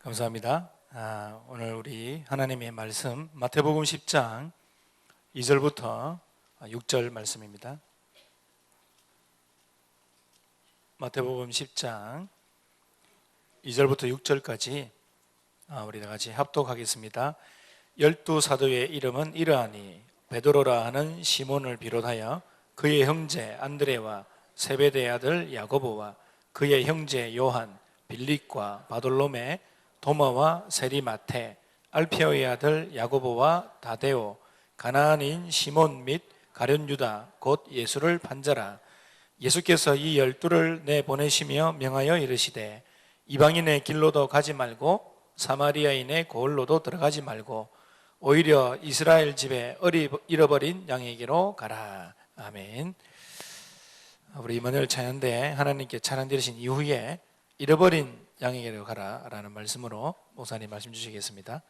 감사합니다. 오늘 우리 하나님의 말씀 마태복음 10장 2절부터 6절 말씀입니다. 마태복음 10장 2절부터 6절까지 우리 다 같이 합독하겠습니다. 12사도의 이름은 이러하니 베드로라 하는 시몬을 비롯하여 그의 형제 안드레와 세베대의 아들 야고보와 그의 형제 요한, 빌립과 바돌로메, 도마와 세리마테, 알페오의 아들 야고보와 다데오, 가나안인 시몬 및 가룟 유다 곧 예수를 판자라. 예수께서 이 12를 내보내시며 명하여 이르시되 이방인의 길로도 가지 말고 사마리아인의 고을로도 들어가지 말고 오히려 이스라엘 집에 잃어버린 양에게로 가라. 아멘. 우리 이마누엘 찬양대 하나님께 찬양 드리신 이후에 잃어버린 양에게로 가라 라는 말씀으로 목사님 말씀 주시겠습니다.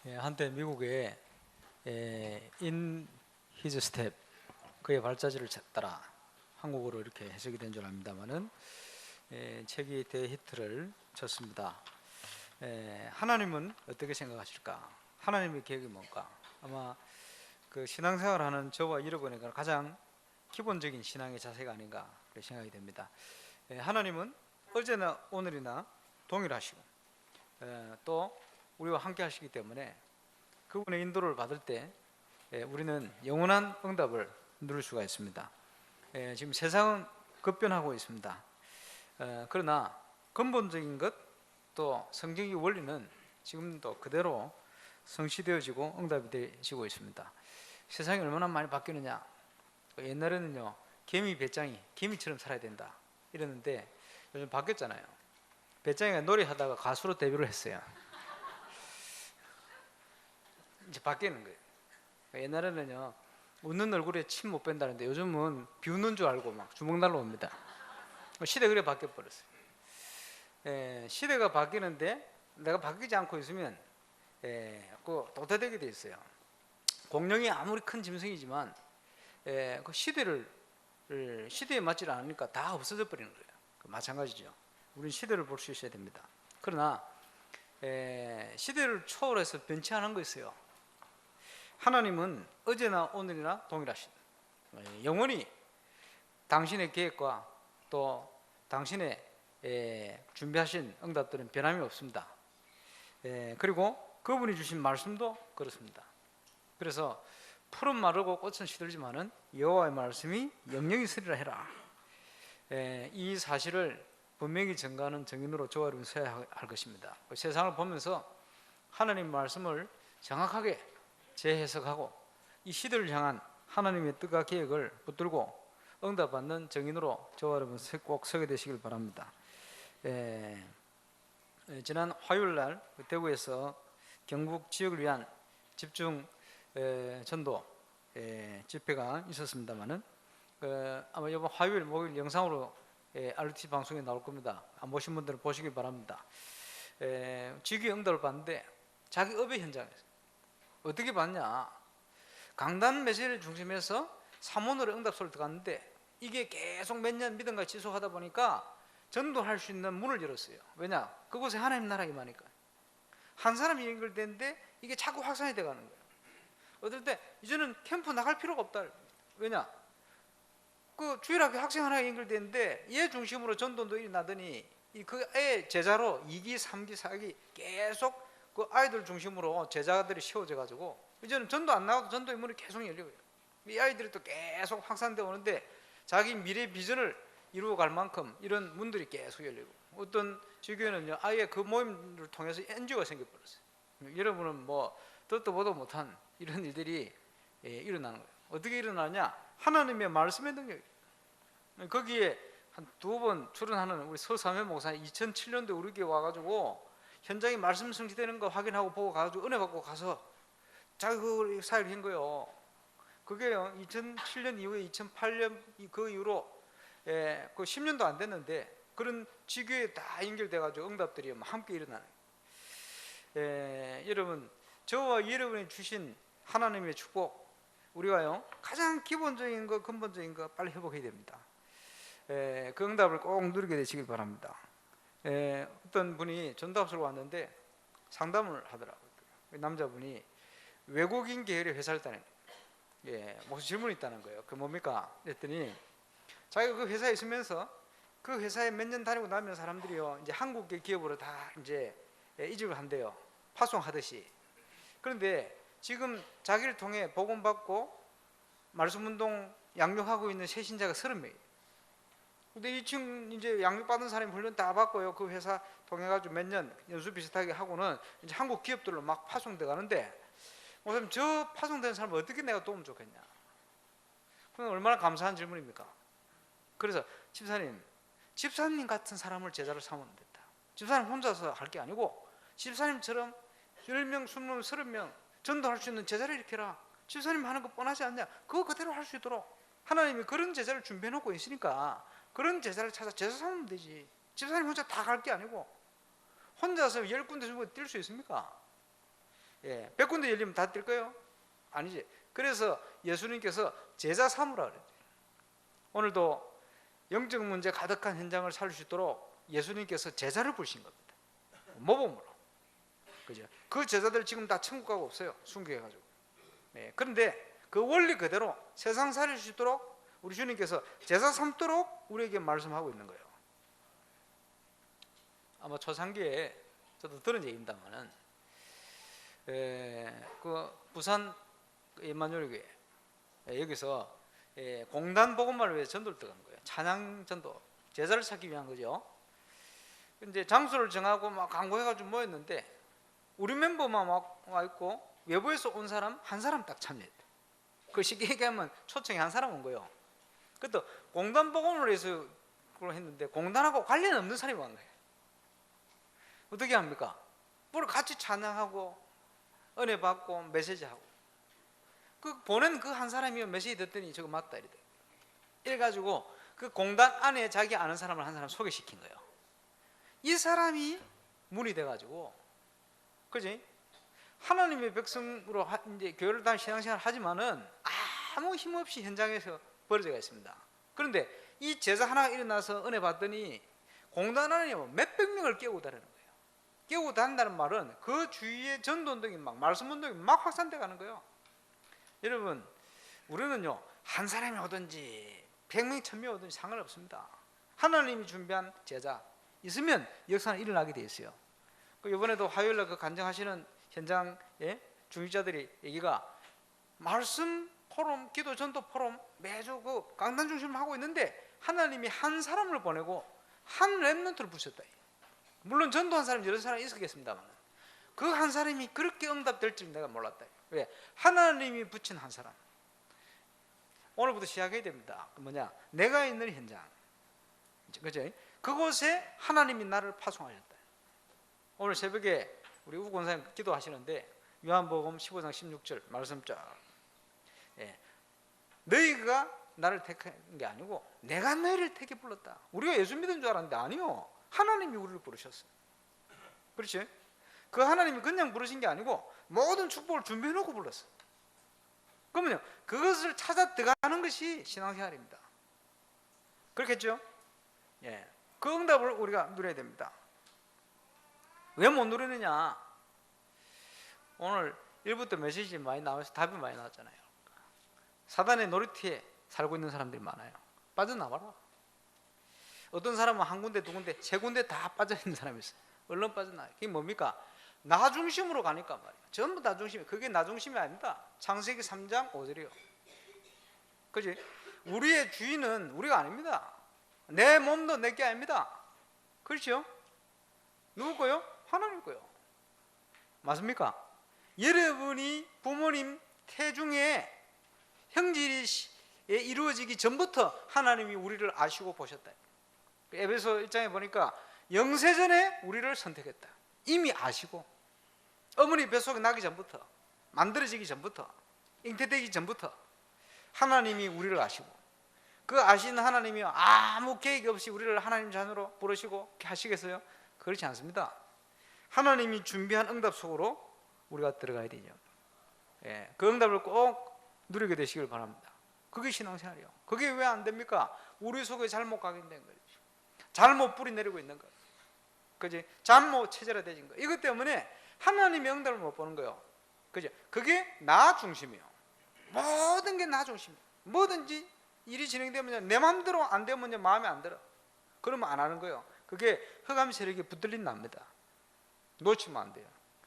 한때 미국에 In His Step, 그의 발자취를 따라, 한국어로 이렇게 해석이 된 줄 압니다만은 책이 대히트를 쳤습니다. 하나님은 어떻게 생각하실까? 하나님의 계획이 뭘까? 아마 그 신앙생활하는 저와 여러분에게 가장 기본적인 신앙의 자세가 아닌가 그렇게 생각이 됩니다. 하나님은 어제나 오늘이나 동일하시고 또 우리와 함께 하시기 때문에 그분의 인도를 받을 때 우리는 영원한 응답을 누릴 수가 있습니다. 지금 세상은 급변하고 있습니다. 그러나 근본적인 것, 또 성경의 원리는 지금도 그대로 성취되어지고 응답이 되어지고 있습니다. 세상이 얼마나 많이 바뀌느냐. 옛날에는요, 개미 배짱이 개미처럼 살아야 된다 이랬는데 요즘 바뀌었잖아요. 배짱이가 노래하다가 가수로 데뷔를 했어요. 이제 바뀌는 거예요. 옛날에는요, 웃는 얼굴에 침 못 뺀다는데 요즘은 비웃는 줄 알고 막 주먹 날라옵니다. 시대가 그래 바뀌어버렸어요. 시대가 바뀌는데 내가 바뀌지 않고 있으면 그 도태되게 돼 있어요. 공룡이 아무리 큰 짐승이지만 그 시대에 맞지 않으니까 다 없어져 버리는 거예요. 마찬가지죠. 우리는 시대를 볼 수 있어야 됩니다. 그러나 시대를 초월해서 변치 않은 거 있어요. 하나님은 어제나 오늘이나 동일하신, 영원히 당신의 계획과 또 당신의 준비하신 응답들은 변함이 없습니다. 그리고 그분이 주신 말씀도 그렇습니다. 그래서 풀은 마르고 꽃은 시들지만은 여호와의 말씀이 영영이 있으리라 해라. 이 사실을 분명히 증거하는 증인으로 저와 여러분 서야 할 것입니다. 세상을 보면서 하나님 말씀을 정확하게 재해석하고 이 시대를 향한 하나님의 뜻과 계획을 붙들고 응답받는 증인으로 저와 여러분 꼭 서게 되시길 바랍니다. 지난 화요일날 대구에서 경북 지역을 위한 집중 전도 집회가 있었습니다만은 아마 이번 화요일 목요일 영상으로 RT 방송에 나올 겁니다. 안 보신 분들은 보시길 바랍니다. 지귀 응답을 받는데 자기 업의 현장에서 어떻게 받냐, 강단 메시지를 중심해서 사모노래 응답소를 들어갔는데 이게 계속 몇 년 믿음과 지속하다 보니까 전도할 수 있는 문을 열었어요. 왜냐? 그곳에 하나님 나라가 임하니까. 한 사람이 연결되는데 이게 자꾸 확산이 돼가는 거예요. 어떨 때 이제는 캠프 나갈 필요가 없다. 왜냐? 그 주일학교 학생 하나가 연결되는데 얘 중심으로 전도도 일어나더니 그 애 제자로 2기, 3기, 4기 계속 그 아이들 중심으로 제자들이 세워져 가지고 이제는 전도 안 나와도 전도의 문이 계속 열리고요. 이 아이들이 또 계속 확산되어 오는데 자기 미래 비전을 이루어갈 만큼 이런 문들이 계속 열리고, 어떤 지교회는요 아예 그 모임을 통해서 NGO가 생겨버렸어요. 여러분은 뭐 듣도 보도 못한 이런 일들이 일어나는 거예요. 어떻게 일어나냐? 하나님의 말씀의 능력이에요. 거기에 한 2번 출연하는 우리 서사면 목사님 2007년도에 우리 교회 와가지고 현장에 말씀 성취되는 거 확인하고 보고 가지고 은혜 받고 가서 자기 그 사역을 한 거예요. 그게요 2007년 이후에 2008년 그 이후로 그 10년도 안 됐는데 그런 지교에 다 연결돼가지고 응답들이 함께 일어나는 거예요. 여러분, 저와 여러분이 주신 하나님의 축복, 우리가요 가장 기본적인 거, 근본적인 거 빨리 회복해야 됩니다. 그 응답을 꼭 누리게 되시길 바랍니다. 어떤 분이 전답소로 왔는데 상담을 하더라고요. 남자분이 외국인 계열의 회사를 다니는 거예요. 무슨 질문이 있다는 거예요. 그 뭡니까? 그랬더니 자기가 그 회사에 있으면서 그 회사에 몇 년 다니고 나면 사람들이요 이제 한국의 기업으로 다 이제 이직을 한대요. 파송하듯이. 그런데 지금 자기를 통해 복음받고 말씀운동 양육하고 있는 새신자가 30명이에요. 근데 이 친구 이제 양육받은 사람이 훈련 다 받고요. 그 회사 통해가지고 몇 년 연수 비슷하게 하고는 이제 한국 기업들로 막 파송돼 가는데, 그럼 저 파송된 사람을 어떻게 내가 도움 좋겠냐? 그건 얼마나 감사한 질문입니까? 그래서 집사님 같은 사람을 제자로 삼으면 된다. 집사님 혼자서 할 게 아니고 집사님처럼 10명, 20명, 30명 전도할 수 있는 제자를 일으켜라. 집사님 하는 거 뻔하지 않냐? 그거 그대로 할 수 있도록 하나님이 그런 제자를 준비해 놓고 있으니까 그런 제자를 찾아 제자 삼으면 되지. 집사님 혼자 다 갈 게 아니고 혼자서 10군데 정도 뛸 수 있습니까? 예, 100군데 열리면 다 뛸 거예요? 아니지. 그래서 예수님께서 제자 삼으라 그랬대요. 오늘도 영적 문제 가득한 현장을 살릴 수 있도록 예수님께서 제자를 부르신 겁니다. 모범으로. 그죠? 그 제자들 지금 다 천국 가고 없어요. 순교해가지고. 네, 그런데 그 원리 그대로 세상 살릴 수 있도록 우리 주님께서 제자 삼도록 우리에게 말씀하고 있는 거예요. 아마 초창기에 저도 들은 얘기입니다만은 그 부산 임마누엘 교회 여기서 공단 복음화를 위해 전도를 들어간 거예요. 찬양 전도, 제자를 찾기 위한 거죠. 이제 장소를 정하고 막 광고해가지고 모였는데 우리 멤버만 와 있고 외부에서 온 사람 한 사람 딱 참여했대. 그 쉽게 얘기하면 초청이 한 사람 온 거예요. 그것도 공단 복음을 해서 그걸 했는데 공단하고 관련 없는 사람이 온 거예요. 어떻게 합니까? 뭘 같이 찬양하고 은혜 받고 메시지하고 그 보낸 그 한 사람이 메시지 듣더니 저거 맞다 이래. 이래가지고 그 공단 안에 자기 아는 사람을 한 사람 소개시킨 거예요. 이 사람이 문이 돼가지고, 그지? 하나님의 백성으로 이제 교회를 다니 신앙생활을 하지만은 아무 힘없이 현장에서 벌어져가 있습니다. 그런데 이 제자 하나가 일어나서 은혜 받더니 공단 안에 몇백 명을 깨우고 다니는 거예요. 깨우고 다닌다는 말은 그 주위에 전도운동이 막 말씀운동이 막 확산돼 가는 거예요. 여러분, 우리는요 한 사람이 오든지 100명, 1000명 오든지 상관없습니다. 하나님이 준비한 제자 있으면 역사는 일어나게 돼 있어요. 이번에도 화요일날 그 간증하시는 현장 중직자들이 얘기가 말씀 포럼, 기도 전도 포럼 매주 그 강단 중심으로 하고 있는데 하나님이 한 사람을 보내고 한 렘넌트를 부셨다. 물론 전도한 사람 여러 사람이 있었겠습니다만 그 한 사람이 그렇게 응답될 줄 내가 몰랐다. 왜? 하나님이 붙인 한 사람. 오늘부터 시작해야 됩니다. 뭐냐? 내가 있는 현장, 그죠? 그곳에 하나님이 나를 파송하셨다. 오늘 새벽에 우리 우 권사님 기도하시는데 요한복음 15장 16절 말씀 쫙. 너희가 나를 택한 게 아니고 내가 너희를 택해 불렀다. 우리가 예수 믿은 줄 알았는데 아니요. 하나님이 우리를 부르셨어요. 그렇지? 그 하나님이 그냥 부르신 게 아니고 모든 축복을 준비해 놓고 불렀어요. 그러면요, 그것을 찾아 들어가는 것이 신앙생활입니다. 그렇겠죠? 예. 그 응답을 우리가 누려야 됩니다. 왜 못 누리느냐? 오늘 1부터 메시지 많이 나와서 답이 많이 나왔잖아요. 사단의 놀이터에 살고 있는 사람들이 많아요. 빠져나와라. 어떤 사람은 한 군데, 두 군데, 세 군데 다 빠져있는 사람이 있어요. 얼른 빠져나와요. 그게 뭡니까? 나 중심으로 가니까 말이에요. 전부 나 중심이. 그게 나 중심이 아닙니다. 창세기 3장 5절이요. 그지? 우리의 주인은 우리가 아닙니다. 내 몸도 내게 아닙니다. 그렇죠? 누구 거요? 하나님 거요. 맞습니까? 여러분이 부모님 태중에 형질이 이루어지기 전부터 하나님이 우리를 아시고 보셨다. 에베소 1장에 보니까 영세전에 우리를 선택했다. 이미 아시고 어머니 뱃속에 나기 전부터, 만들어지기 전부터, 잉태되기 전부터 하나님이 우리를 아시고, 그 아시는 하나님이 아무 계획 없이 우리를 하나님 자녀로 부르시고 하시겠어요? 그렇지 않습니다. 하나님이 준비한 응답 속으로 우리가 들어가야 되죠. 그 응답을 꼭 누리게 되시길 바랍니다. 그게 신앙생활이에요. 그게 왜 안 됩니까? 우리 속에 잘못 각인된 거죠. 잘못 뿌리 내리고 있는 거예요. 그지? 잘못 체질화되진 거예요. 이것 때문에 하나님의 응답을 못 보는 거예요. 그죠? 그게 나 중심이에요. 모든 게 나 중심이에요. 뭐든지 일이 진행되면 내 마음대로 안 되면 마음에 안 들어. 그러면 안 하는 거예요. 그게 흑암 세력에 붙들린 납니다. 놓치면 안 돼요.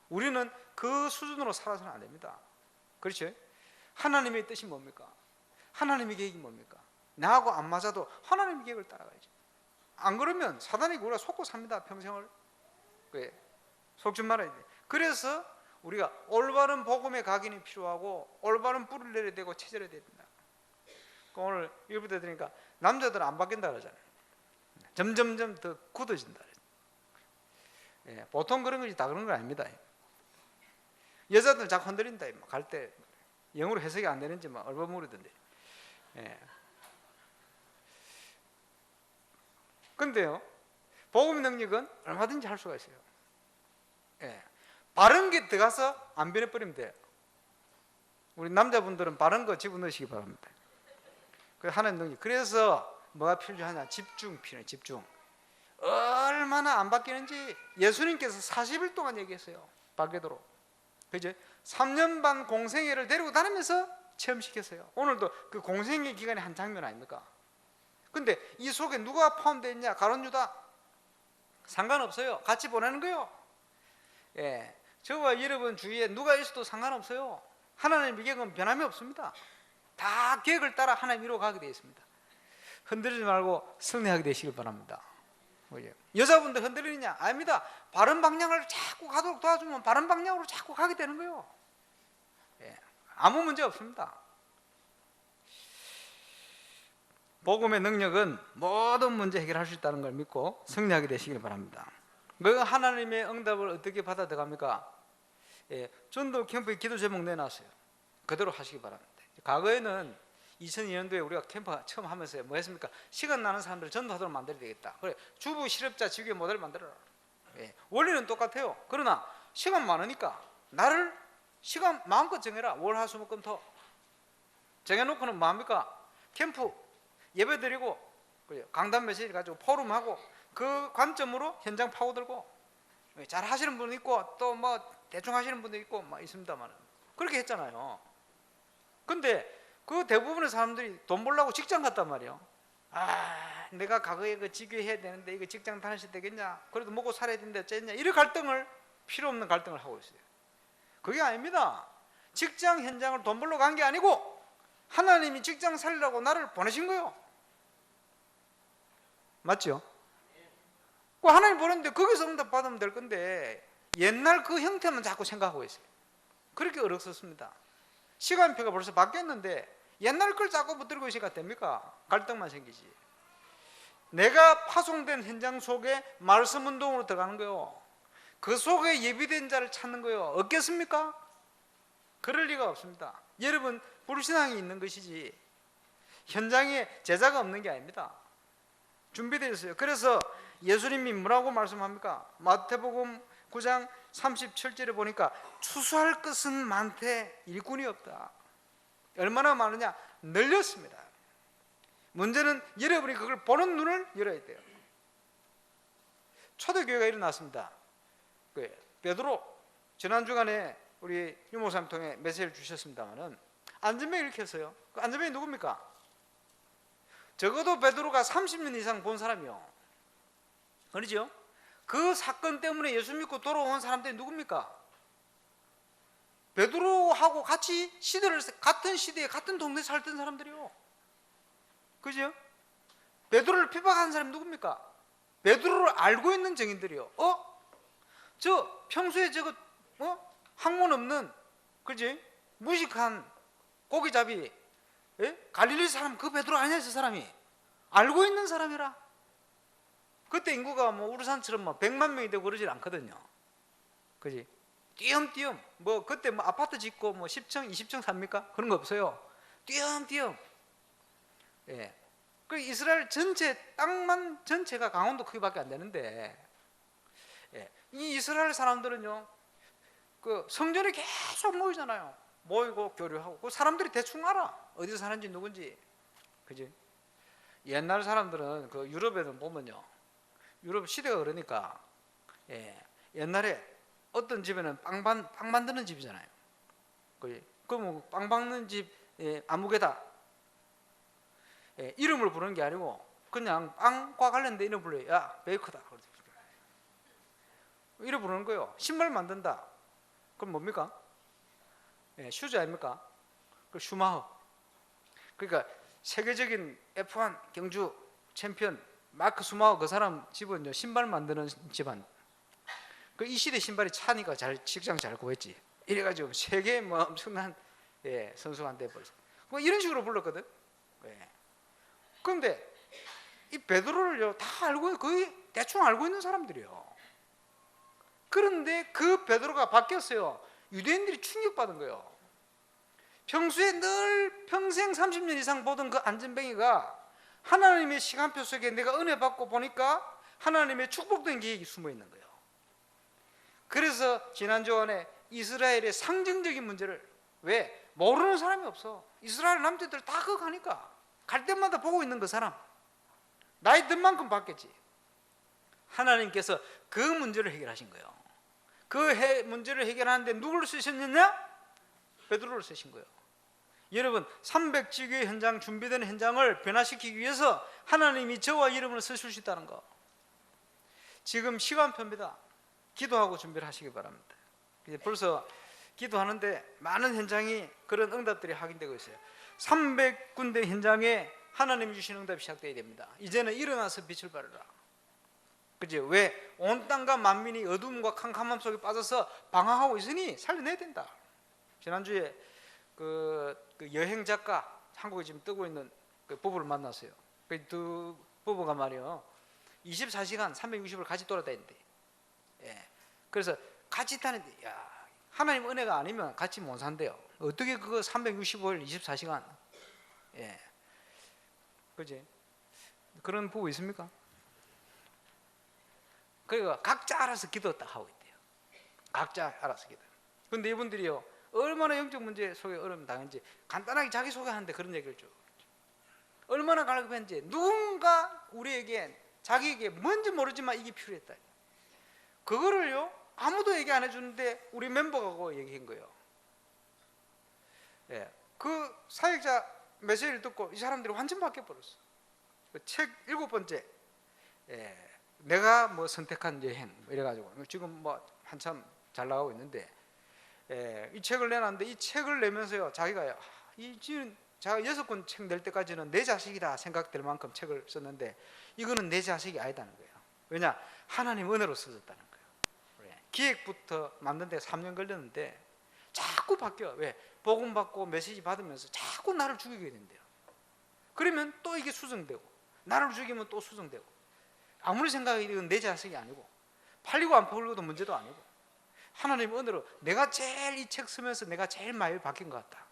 우리는 그 수준으로 살아서는 안 됩니다. 그렇죠? 하나님의 뜻이 뭡니까? 하나님의 계획이 뭡니까? 나하고 안 맞아도 하나님의 계획을 따라가야죠. 안 그러면 사단이 우리가 속고 삽니다. 평생을. 속지 말아야 돼. 그래서 우리가 올바른 복음의 각인이 필요하고 올바른 뿌리를 내려야 되고 체질해야 된다. 오늘 일부터 들으니까 남자들은 안 바뀐다 그러잖아요. 점점점 더 굳어진다. 보통 그런 것이 다 그런 건 아닙니다. 여자들은 자꾸 흔들린다. 갈 때 영어로 해석이 안 되는지 막 얼버무리던데. 근데요, 복음의 능력은 얼마든지 할 수가 있어요. 바른 게 들어가서 안 변해버리면 돼요. 우리 남자분들은 바른 거 집어넣으시기 바랍니다. 하나님 능력. 그래서 뭐가 필요하냐? 집중 필요해. 집중. 얼마나 안 바뀌는지 예수님께서 40일 동안 얘기했어요. 바뀌도록. 그죠? 3년 반 공생애를 데리고 다니면서 체험시켰어요. 오늘도 그 공생애 기간의 한 장면 아닙니까? 근데 이 속에 누가 포함되어 있냐? 가룟 유다. 상관없어요. 같이 보내는 거예요. 예, 저와 여러분 주위에 누가 있어도 상관없어요. 하나님의 계획은 변함이 없습니다. 다 계획을 따라 하나님 이루어 가게 되어 있습니다. 흔들리지 말고 승리하게 되시길 바랍니다. 여자분들 흔들리느냐? 아닙니다. 바른 방향을 자꾸 가도록 도와주면 바른 방향으로 자꾸 가게 되는 거예요. 예, 아무 문제 없습니다. 복음의 능력은 모든 문제 해결할 수 있다는 걸 믿고 승리하게 되시길 바랍니다. 그 하나님의 응답을 어떻게 받아 들어갑니까? 예, 전도 캠프에 기도 제목 내놨어요. 그대로 하시기 바랍니다. 과거에는 2002년도에 우리가 캠프 처음 하면서 뭐 했습니까? 시간 나는 사람들 전도하도록 만들어야 되겠다. 그래, 주부 실업자 지교회 모델 만들어라. 예, 원리는 똑같아요. 그러나 시간 많으니까 나를 시간 마음껏 정해라. 월, 화, 수, 목, 금, 토 정해놓고는 뭐합니까? 캠프 예배 드리고 강단 메시지 가지고 포럼하고 그 관점으로 현장 파고들고 잘 하시는 분도 있고 또 뭐 대충 하시는 분도 있고 막 있습니다만 그렇게 했잖아요. 근데 그 대부분의 사람들이 돈 벌려고 직장 갔단 말이에요. 아, 내가 과거에 그 지교회 해야 되는데 이거 직장 다니셔야 되겠냐? 그래도 먹고 살아야 되는데 어쨌냐? 이런 갈등을 필요 없는 갈등을 하고 있어요. 그게 아닙니다. 직장 현장을 돈 벌러 간 게 아니고 하나님이 직장 살리라고 나를 보내신 거예요. 맞죠? 그 하나님 보냈는데 거기서 응답 받으면 될 건데 옛날 그 형태만 자꾸 생각하고 있어요. 그렇게 어렵습니다. 시간표가 벌써 바뀌었는데 옛날 걸 자꾸 붙들고 있으니까 됩니까? 갈등만 생기지. 내가 파송된 현장 속에 말씀 운동으로 들어가는 거예요. 그 속에 예비된 자를 찾는 거예요. 없겠습니까? 그럴 리가 없습니다. 여러분 불신앙이 있는 것이지 현장에 제자가 없는 게 아닙니다. 준비되어 있어요. 그래서 예수님이 뭐라고 말씀합니까? 마태복음 9장 37절에 보니까 추수할 것은 많되 일꾼이 없다. 얼마나 많으냐? 널렸습니다. 문제는 여러분이 그걸 보는 눈을 열어야 돼요. 초대교회가 일어났습니다. 베드로 지난 주간에 우리 유목사님 통해 메시지를 주셨습니다만은 안전뱅이 이렇게 했어요. 그 안전뱅이 누굽니까? 적어도 베드로가 30년 이상 본 사람이요. 그렇죠? 그 사건 때문에 예수 믿고 돌아온 사람들이 누굽니까? 베드로하고 같이 같은 시대에 같은 동네에 살던 사람들이요. 그죠? 베드로를 비박한 사람이 누굽니까? 베드로를 알고 있는 증인들이요. 저 평소에 저거 학문 없는 그지? 무식한 고기잡이 갈릴리 사람 그 베드로 아니야? 저 사람이 알고 있는 사람이라. 그때 인구가 뭐 우르산처럼 뭐 100만 명이 되고 그러질 않거든요. 그지? 띄엄띄엄 뭐 그때 뭐 아파트 짓고 뭐 10층 20층 삽니까? 그런 거 없어요. 띄엄띄엄. 예. 그 이스라엘 전체 땅만 전체가 강원도 크기밖에 안 되는데 예. 이 이스라엘 사람들은요 그 성전에 계속 모이잖아요. 모이고 교류하고 그 사람들이 대충 알아. 어디서 사는지 누군지. 그지? 옛날 사람들은 그 유럽에는 보면요. 유럽 시대가 그러니까 예, 옛날에 어떤 집에는 빵 만드는 집이잖아요. 그럼 빵 받는 집 아무개다 이름을 부르는 게 아니고 그냥 빵과 관련된 이름 불러요. 야 베이커다 이름 부르는 거예요. 신발 만든다. 그럼 뭡니까? 슈즈 아닙니까? 그 슈마허. 그러니까 세계적인 F1 경주 챔피언 마크 슈마허 그 사람 집은요 신발 만드는 집안. 그 이 시대 신발이 차니까 직장 잘 구했지. 이래가지고 세계 뭐 엄청난 선수한테 벌써 뭐 이런 식으로 불렀거든. 그런데 이 베드로를요 다 알고 거의 대충 알고 있는 사람들이요. 그런데 그 베드로가 바뀌었어요. 유대인들이 충격받은 거예요. 평소에 늘 평생 30년 이상 보던 그 안전뱅이가 하나님의 시간표 속에 내가 은혜 받고 보니까 하나님의 축복된 계획이 숨어 있는 거예요. 그래서 지난주간에 이스라엘의 상징적인 문제를, 왜? 모르는 사람이 없어. 이스라엘 남자들 다 그거 가니까 갈 때마다 보고 있는 그 사람, 나이 든 만큼 받겠지. 하나님께서 그 문제를 해결하신 거예요. 그 문제를 해결하는데 누구를 쓰셨느냐? 베드로를 쓰신 거예요. 여러분, 300지교의 현장, 준비된 현장을 변화시키기 위해서 하나님이 저와 이름을 쓰실 수 있다는 거. 지금 시간표입니다. 기도하고 준비를 하시기 바랍니다. 이제 벌써 기도하는데 많은 현장이 그런 응답들이 확인되고 있어요. 300군데 현장에 하나님이 주신 응답이 시작되어야 됩니다. 이제는 일어나서 빛을 발하라. 그지? 왜? 온 땅과 만민이 어둠과 캄캄함 속에 빠져서 방황하고 있으니 살려내야 된다. 지난주에 그 여행 작가, 한국에 지금 뜨고 있는 그 부부를 만났어요. 그 두 부부가 말이요, 24시간 360을 같이 돌아다닌대. 예. 그래서 같이 타는데, 야, 하나님 은혜가 아니면 같이 못 산대요. 어떻게 그거 365일 24시간? 예. 그지? 그런 부부 있습니까? 그러니까 각자 알아서 기도 딱 하고 있대요. 각자 알아서 기도. 근데 이분들이요, 얼마나 영적 문제 속에 어려움 당했는지 간단하게 자기소개하는데 그런 얘기를 줘. 얼마나 갈급했는지, 누군가 우리에게, 자기에게 뭔지 모르지만 이게 필요했다. 그거를요, 아무도 얘기 안 해주는데 우리 멤버가 얘기한 거예요. 예. 그 사역자 메시지를 듣고 이 사람들이 완전 바뀌어버렸어. 그 책 7번째, 예, 내가 뭐 선택한 여행 이래가지고 지금 뭐 한참 잘 나가고 있는데, 예, 이 책을 내놨는데 이 책을 내면서요, 자기가요, 이 지금 제가 6권 책 낼 때까지는 내 자식이다 생각될 만큼 책을 썼는데 이거는 내 자식이 아니다는 거예요. 왜냐? 하나님 은혜로 써졌다는 거예요. 기획부터 만든 데 3년 걸렸는데 자꾸 바뀌어. 왜? 복음 받고 메시지 받으면서 자꾸 나를 죽이게 된대요. 그러면 또 이게 수정되고, 나를 죽이면 또 수정되고. 아무리 생각해도 이건 내 자식이 아니고, 팔리고 안 팔리고도 문제도 아니고, 하나님 은혜로 내가 제일 이 책 쓰면서 내가 제일 많이 바뀐 것 같다.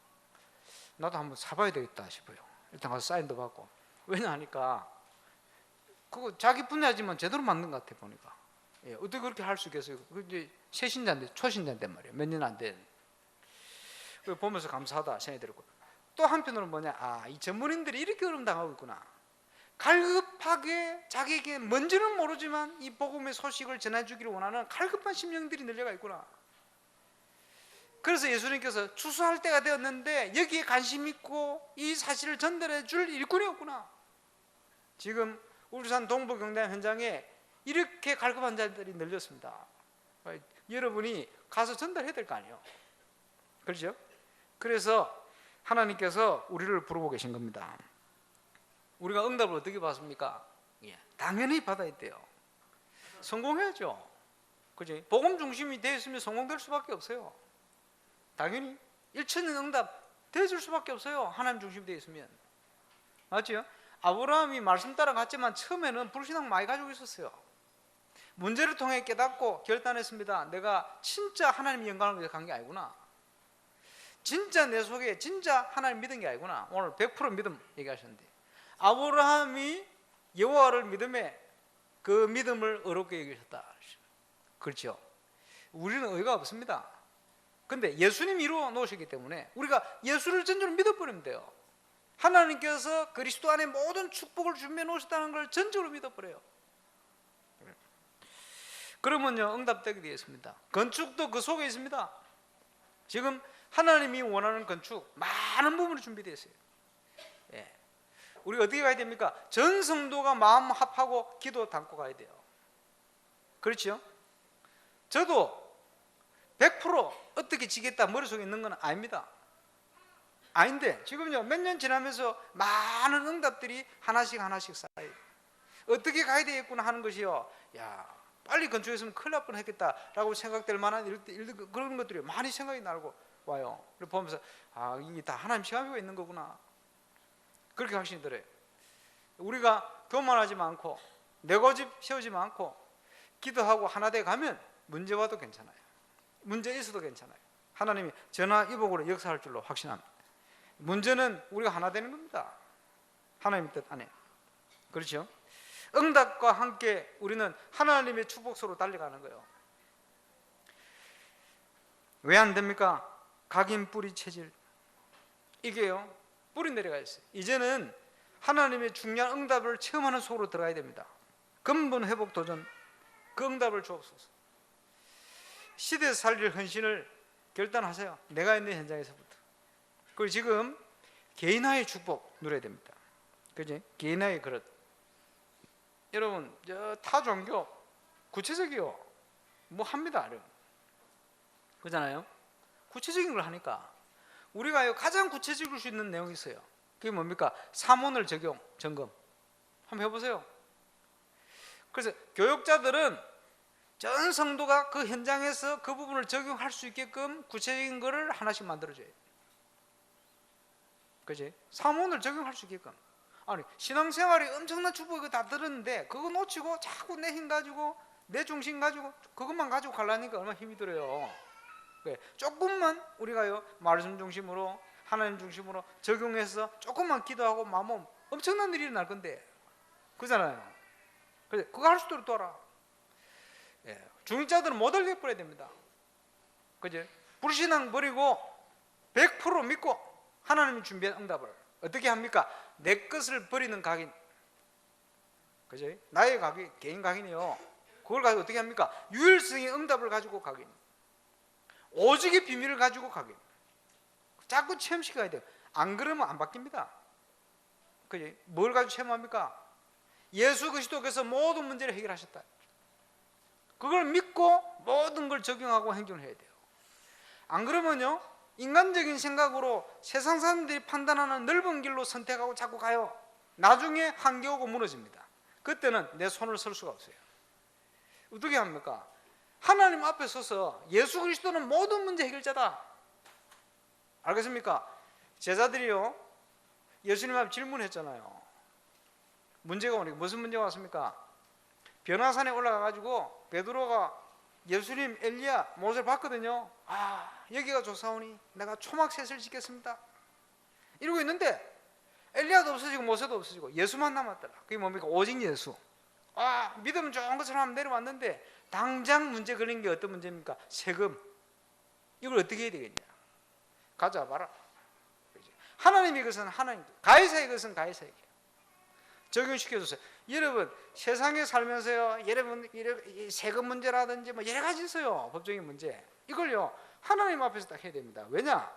나도 한번 사봐야 되겠다 싶어요. 일단 가서 사인도 받고. 왜냐 하니까 그거 자기 분야지만 제대로 맞는 것 같아 보니까. 예, 어떻게 그렇게 할 수 있겠어요? 그 이제 새신자인데, 초신자인데 말이에요. 몇 년 안 된. 그 보면서 감사하다 생각이 들었고, 또 한편으로는 뭐냐, 아, 이 전문인들이 이렇게 어려움 당하고 있구나. 갈급하게 자기에게 뭔지는 모르지만 이 복음의 소식을 전해주기를 원하는 갈급한 심령들이 늘려가 있구나. 그래서 예수님께서 추수할 때가 되었는데 여기에 관심 있고 이 사실을 전달해 줄 일꾼이 없구나. 지금 울산 동부경단 현장에 이렇게 갈급한 자들이 늘렸습니다. 여러분이 가서 전달해야 될 거 아니에요. 그렇죠? 그래서 하나님께서 우리를 부르고 계신 겁니다. 우리가 응답을 어떻게 받습니까? 예, 당연히 받아야 돼요. 성공해야죠. 그죠? 복음 중심이 되어 있으면 성공될 수밖에 없어요. 당연히 1천년 응답 되어줄 수밖에 없어요. 하나님 중심이 되어 있으면. 맞죠? 아브라함이 말씀 따라 갔지만 처음에는 불신앙 많이 가지고 있었어요. 문제를 통해 깨닫고 결단했습니다. 내가 진짜 하나님 영광을 위해서 간 게 아니구나. 진짜 내 속에 진짜 하나님 믿은 게 아니구나. 오늘 100% 믿음 얘기하셨는데, 아브라함이 여호와를 믿음에 그 믿음을 어렵게 여기셨다. 그렇죠? 우리는 의가 없습니다. 근데 예수님이 이루어 놓으셨기 때문에 우리가 예수를 전적으로 믿어버리면 돼요. 하나님께서 그리스도 안에 모든 축복을 준비해 놓으셨다는 걸 전적으로 믿어버려요. 그러면요, 응답되게 되어 있습니다. 건축도 그 속에 있습니다. 지금 하나님이 원하는 건축 많은 부분이 준비되어 있어요. 예. 우리 어떻게 가야 됩니까? 전 성도가 마음 합하고 기도 담고 가야 돼요. 그렇죠? 저도 100% 어떻게 지겠다 머릿속에 있는 건 아닙니다. 아닌데 지금요, 몇 년 지나면서 많은 응답들이 하나씩 쌓여요. 어떻게 가야 되겠구나 하는 것이요, 야, 빨리 건축했으면 큰일 날 뻔했겠다라고 생각될 만한 그런 것들이 많이 생각이 나고 와요. 그래서 보면서, 아, 이게 다 하나님 시간표가 있는 거구나, 그렇게 확신이 들어요. 우리가 교만하지 않고 내고집 세우지 않고 기도하고 하나 돼 가면 문제 와도 괜찮아요. 문제 있어도 괜찮아요. 하나님이 전화위복으로 역사할 줄로 확신합니다. 문제는 우리가 하나 되는 겁니다. 하나님 뜻 안에. 그렇죠? 응답과 함께 우리는 하나님의 축복소로 달려가는 거예요. 왜 안 됩니까? 각인 뿌리 체질. 이게요, 뿌리 내려가 있어요. 이제는 하나님의 중요한 응답을 체험하는 속으로 들어가야 됩니다. 근본 회복 도전, 그 응답을 주옵소서. 시대 살릴 헌신을 결단하세요. 내가 있는 현장에서부터. 그리고 지금 개인화의 축복 누려야 됩니다. 그지? 개인화의 그릇. 여러분, 타 종교 구체적이요, 뭐 합니다. 그잖아요. 구체적인 걸 하니까 우리가 가장 구체적일 수 있는 내용이 있어요. 그게 뭡니까? 삼원을 점검 한번 해보세요. 그래서 교육자들은 전 성도가 그 현장에서 그 부분을 적용할 수 있게끔 구체적인 거를 하나씩 만들어줘요. 그지? 삼원을 적용할 수 있게끔. 아니, 신앙생활이 엄청난 축복 다 들었는데 그거 놓치고 자꾸 내 힘 가지고 내 중심 가지고 그것만 가지고 가려니까 얼마나 힘이 들어요. 조금만 우리가요, 말씀 중심으로 하나님 중심으로 적용해서 조금만 기도하고 마음 엄청난 일이 날 건데, 그잖아요. 그래서 그거 할 수 있도록 도와라. 중직자들은 못 알게 뿌려야 됩니다. 그죠? 불신앙 버리고 100% 믿고 하나님이 준비한 응답을 어떻게 합니까? 내 것을 버리는 각인. 그죠? 나의 각인, 개인 각인이요. 그걸 가지고 어떻게 합니까? 유일성의 응답을 가지고 각인. 오직의 비밀을 가지고 각인. 자꾸 체험시켜야 돼요. 안 그러면 안 바뀝니다. 그죠? 뭘 가지고 체험합니까? 예수 그리스도께서 모든 문제를 해결하셨다. 그걸 믿고 모든 걸 적용하고 행동을 해야 돼요. 안 그러면요, 인간적인 생각으로 세상 사람들이 판단하는 넓은 길로 선택하고 자꾸 가요. 나중에 한계 오고 무너집니다. 그때는 내 손을 쓸 수가 없어요. 어떻게 합니까? 하나님 앞에 서서 예수 그리스도는 모든 문제 해결자다. 알겠습니까? 제자들이요, 예수님 앞에 질문했잖아요. 문제가 오니까 무슨 문제가 왔습니까? 변화산에 올라가가지고 베드로가 예수님, 엘리야, 모세를 봤거든요. 여기가 좋사오니 내가 초막셋을 짓겠습니다. 이러고 있는데 엘리야도 없어지고 모세도 없어지고 예수만 남았더라. 그게 뭡니까? 오직 예수. 믿으면 좋은 것처럼 하면 내려왔는데 당장 문제 걸린 게 어떤 문제입니까? 세금. 이걸 어떻게 해야 되겠냐? 가져와봐라. 하나님의 것은 하나님, 가해사의 것은 가해사에게 적용시켜줬어요. 여러분, 세상에 살면서요, 여러분 세금 문제라든지 뭐 여러 가지 있어요. 법적인 문제. 이걸요, 하나님 앞에서 딱 해야 됩니다. 왜냐?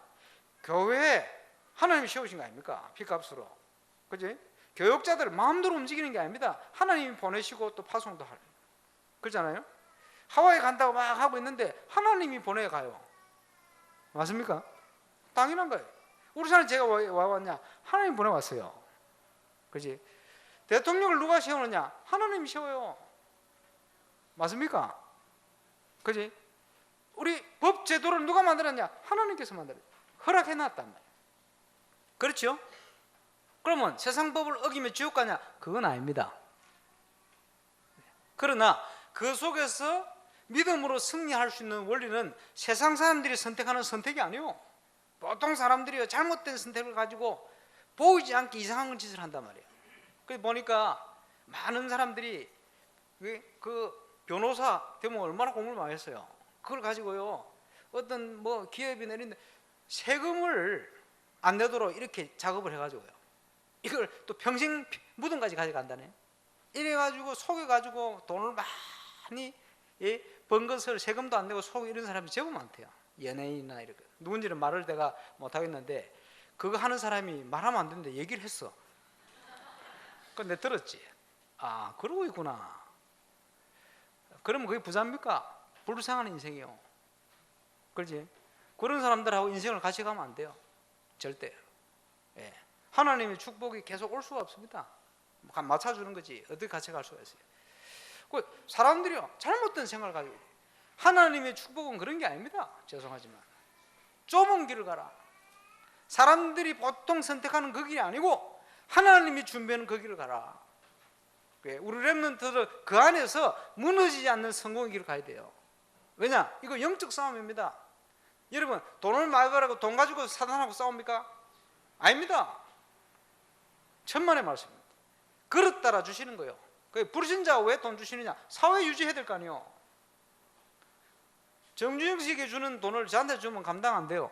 교회에 하나님이 세우신 거 아닙니까? 피값으로. 그지? 교육자들을 마음대로 움직이는 게 아닙니다. 하나님이 보내시고 또 파송도 하는. 그렇잖아요? 하와이 간다고 막 하고 있는데 하나님이 보내가요. 맞습니까? 당연한 거예요. 우리 사람 제가 왜 왔냐? 하나님 보내왔어요. 그지? 대통령을 누가 세우느냐? 하나님이 세워요. 맞습니까? 그지? 우리 법 제도를 누가 만들었냐? 하나님께서 만들어요. 허락해놨단 말이에요. 그렇죠? 그러면 세상 법을 어기면 지옥 가냐? 그건 아닙니다. 그러나 그 속에서 믿음으로 승리할 수 있는 원리는 세상 사람들이 선택하는 선택이 아니에요. 보통 사람들이 잘못된 선택을 가지고 보이지 않게 이상한 짓을 한단 말이에요. 그래서 보니까 많은 사람들이 그 변호사 되면 얼마나 공부를 많이 했어요. 그걸 가지고요, 어떤 뭐 기업이 내리는데 세금을 안 내도록 이렇게 작업을 해가지고요, 이걸 또 평생 무덤까지 가져간다네. 이래가지고 속여가지고 돈을 많이 번 것을 세금도 안 내고 속여 이런 사람이 제법 많대요. 연예인이나 이렇게. 누군지는 말을 내가 못하겠는데 그거 하는 사람이 말하면 안 되는데 얘기를 했어. 근데 들었지. 그러고 있구나. 그러면 그게 부자입니까? 불쌍한 인생이요. 그렇지? 그런 사람들하고 인생을 같이 가면 안 돼요. 절대. 하나님의 축복이 계속 올 수가 없습니다. 맞춰주는 거지. 어떻게 같이 갈 수가 있어요? 그 사람들이요, 잘못된 생각을 가지고 있어요. 하나님의 축복은 그런 게 아닙니다. 죄송하지만 좁은 길을 가라. 사람들이 보통 선택하는 그 길이 아니고 하나님이 준비하는 그 길을 가라. 우리 렘넌트들 그 안에서 무너지지 않는 성공의 길을 가야 돼요. 왜냐? 이거 영적 싸움입니다. 여러분, 돈을 많이 벌고 돈 가지고 사단하고 싸웁니까? 아닙니다. 천만의 말씀입니다. 그릇 따라 주시는 거예요. 불신자가 왜 돈 주시느냐? 사회 유지해야 될 거 아니에요. 정주영식에게 주는 돈을 저한테 주면 감당 안 돼요.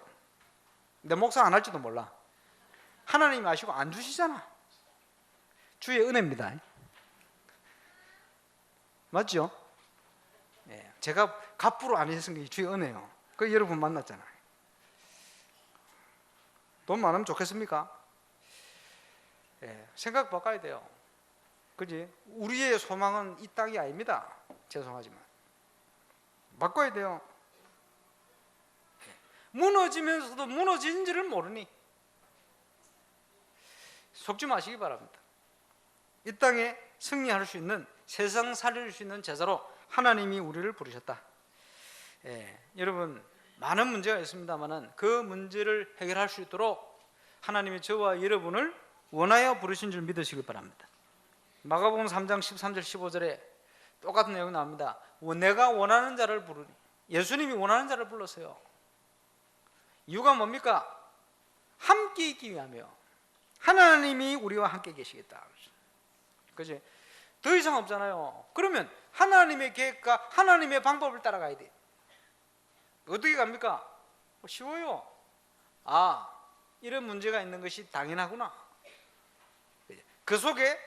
내 목사 안 할지도 몰라. 하나님이 아시고 안 주시잖아. 주의 은혜입니다. 맞죠? 예, 제가 갑부로 안 했은 게 주의 은혜요. 그 여러분 만났잖아요. 돈 많으면 좋겠습니까? 예, 생각 바꿔야 돼요. 그지? 우리의 소망은 이 땅이 아닙니다. 죄송하지만 바꿔야 돼요. 무너지면서도 무너진 줄을 모르니 속지 마시기 바랍니다. 이 땅에 승리할 수 있는, 세상 살릴 수 있는 제자로 하나님이 우리를 부르셨다. 예, 여러분 많은 문제가 있습니다만 그 문제를 해결할 수 있도록 하나님이 저와 여러분을 원하여 부르신 줄 믿으시기 바랍니다. 마가복음 3장 13절 15절에 똑같은 내용이 나옵니다. 내가 원하는 자를 부르니. 예수님이 원하는 자를 불렀어요. 이유가 뭡니까? 함께 있기 위하며. 하나님이 우리와 함께 계시겠다. 그지? 더 이상 없잖아요. 그러면 하나님의 계획과 하나님의 방법을 따라가야 돼. 어떻게 갑니까? 쉬워요. 아, 이런 문제가 있는 것이 당연하구나. 그 속에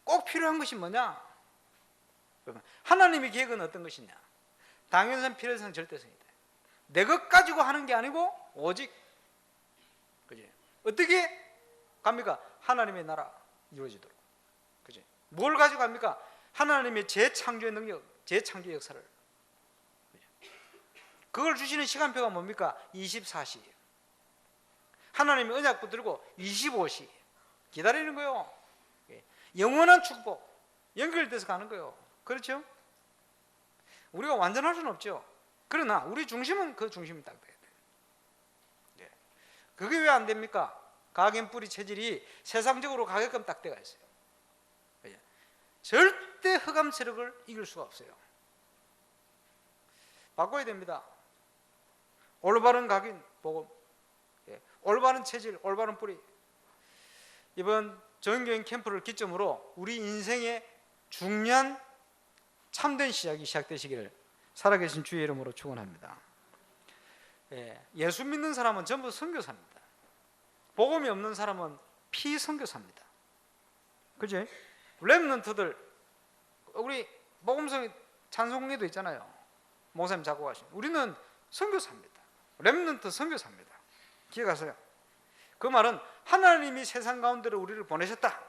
꼭 필요한 것이 뭐냐? 하나님의 계획은 어떤 것이냐? 당연성, 필요성, 절대성이다. 내 것 가지고 하는 게 아니고 오직, 그지? 어떻게 갑니까? 하나님의 나라 이루어지도록. 그지? 뭘 가지고 갑니까? 하나님의 재창조의 능력, 재창조의 역사를. 그걸 주시는 시간표가 뭡니까? 24시. 하나님의 언약 붙들고 25시 기다리는 거예요. 영원한 축복 연결돼서 가는 거예요. 그렇죠? 우리가 완전할 수는 없죠. 그러나 우리 중심은 그 중심이 딱 돼야 돼요. 그게 왜 안 됩니까? 가겐 뿌리 체질이 세상적으로 가게끔 딱 돼가 있어요. 절대 흑암 세력을 이길 수가 없어요. 바꿔야 됩니다. 올바른 각인 복음, 올바른 체질, 올바른 뿌리. 이번 정인교인 캠프를 기점으로 우리 인생의 중요한 참된 시작이 시작되시기를 살아계신 주의 이름으로 축원합니다. 예수 믿는 사람은 전부 선교사입니다. 복음이 없는 사람은 피선교사입니다. 그지? 렘넌트들, 우리 복음성 찬송리도 있잖아요. 목사님 작곡하신. 우리는 선교사입니다. 렘넌트 선교사입니다. 기억하세요. 그 말은 하나님이 세상 가운데로 우리를 보내셨다.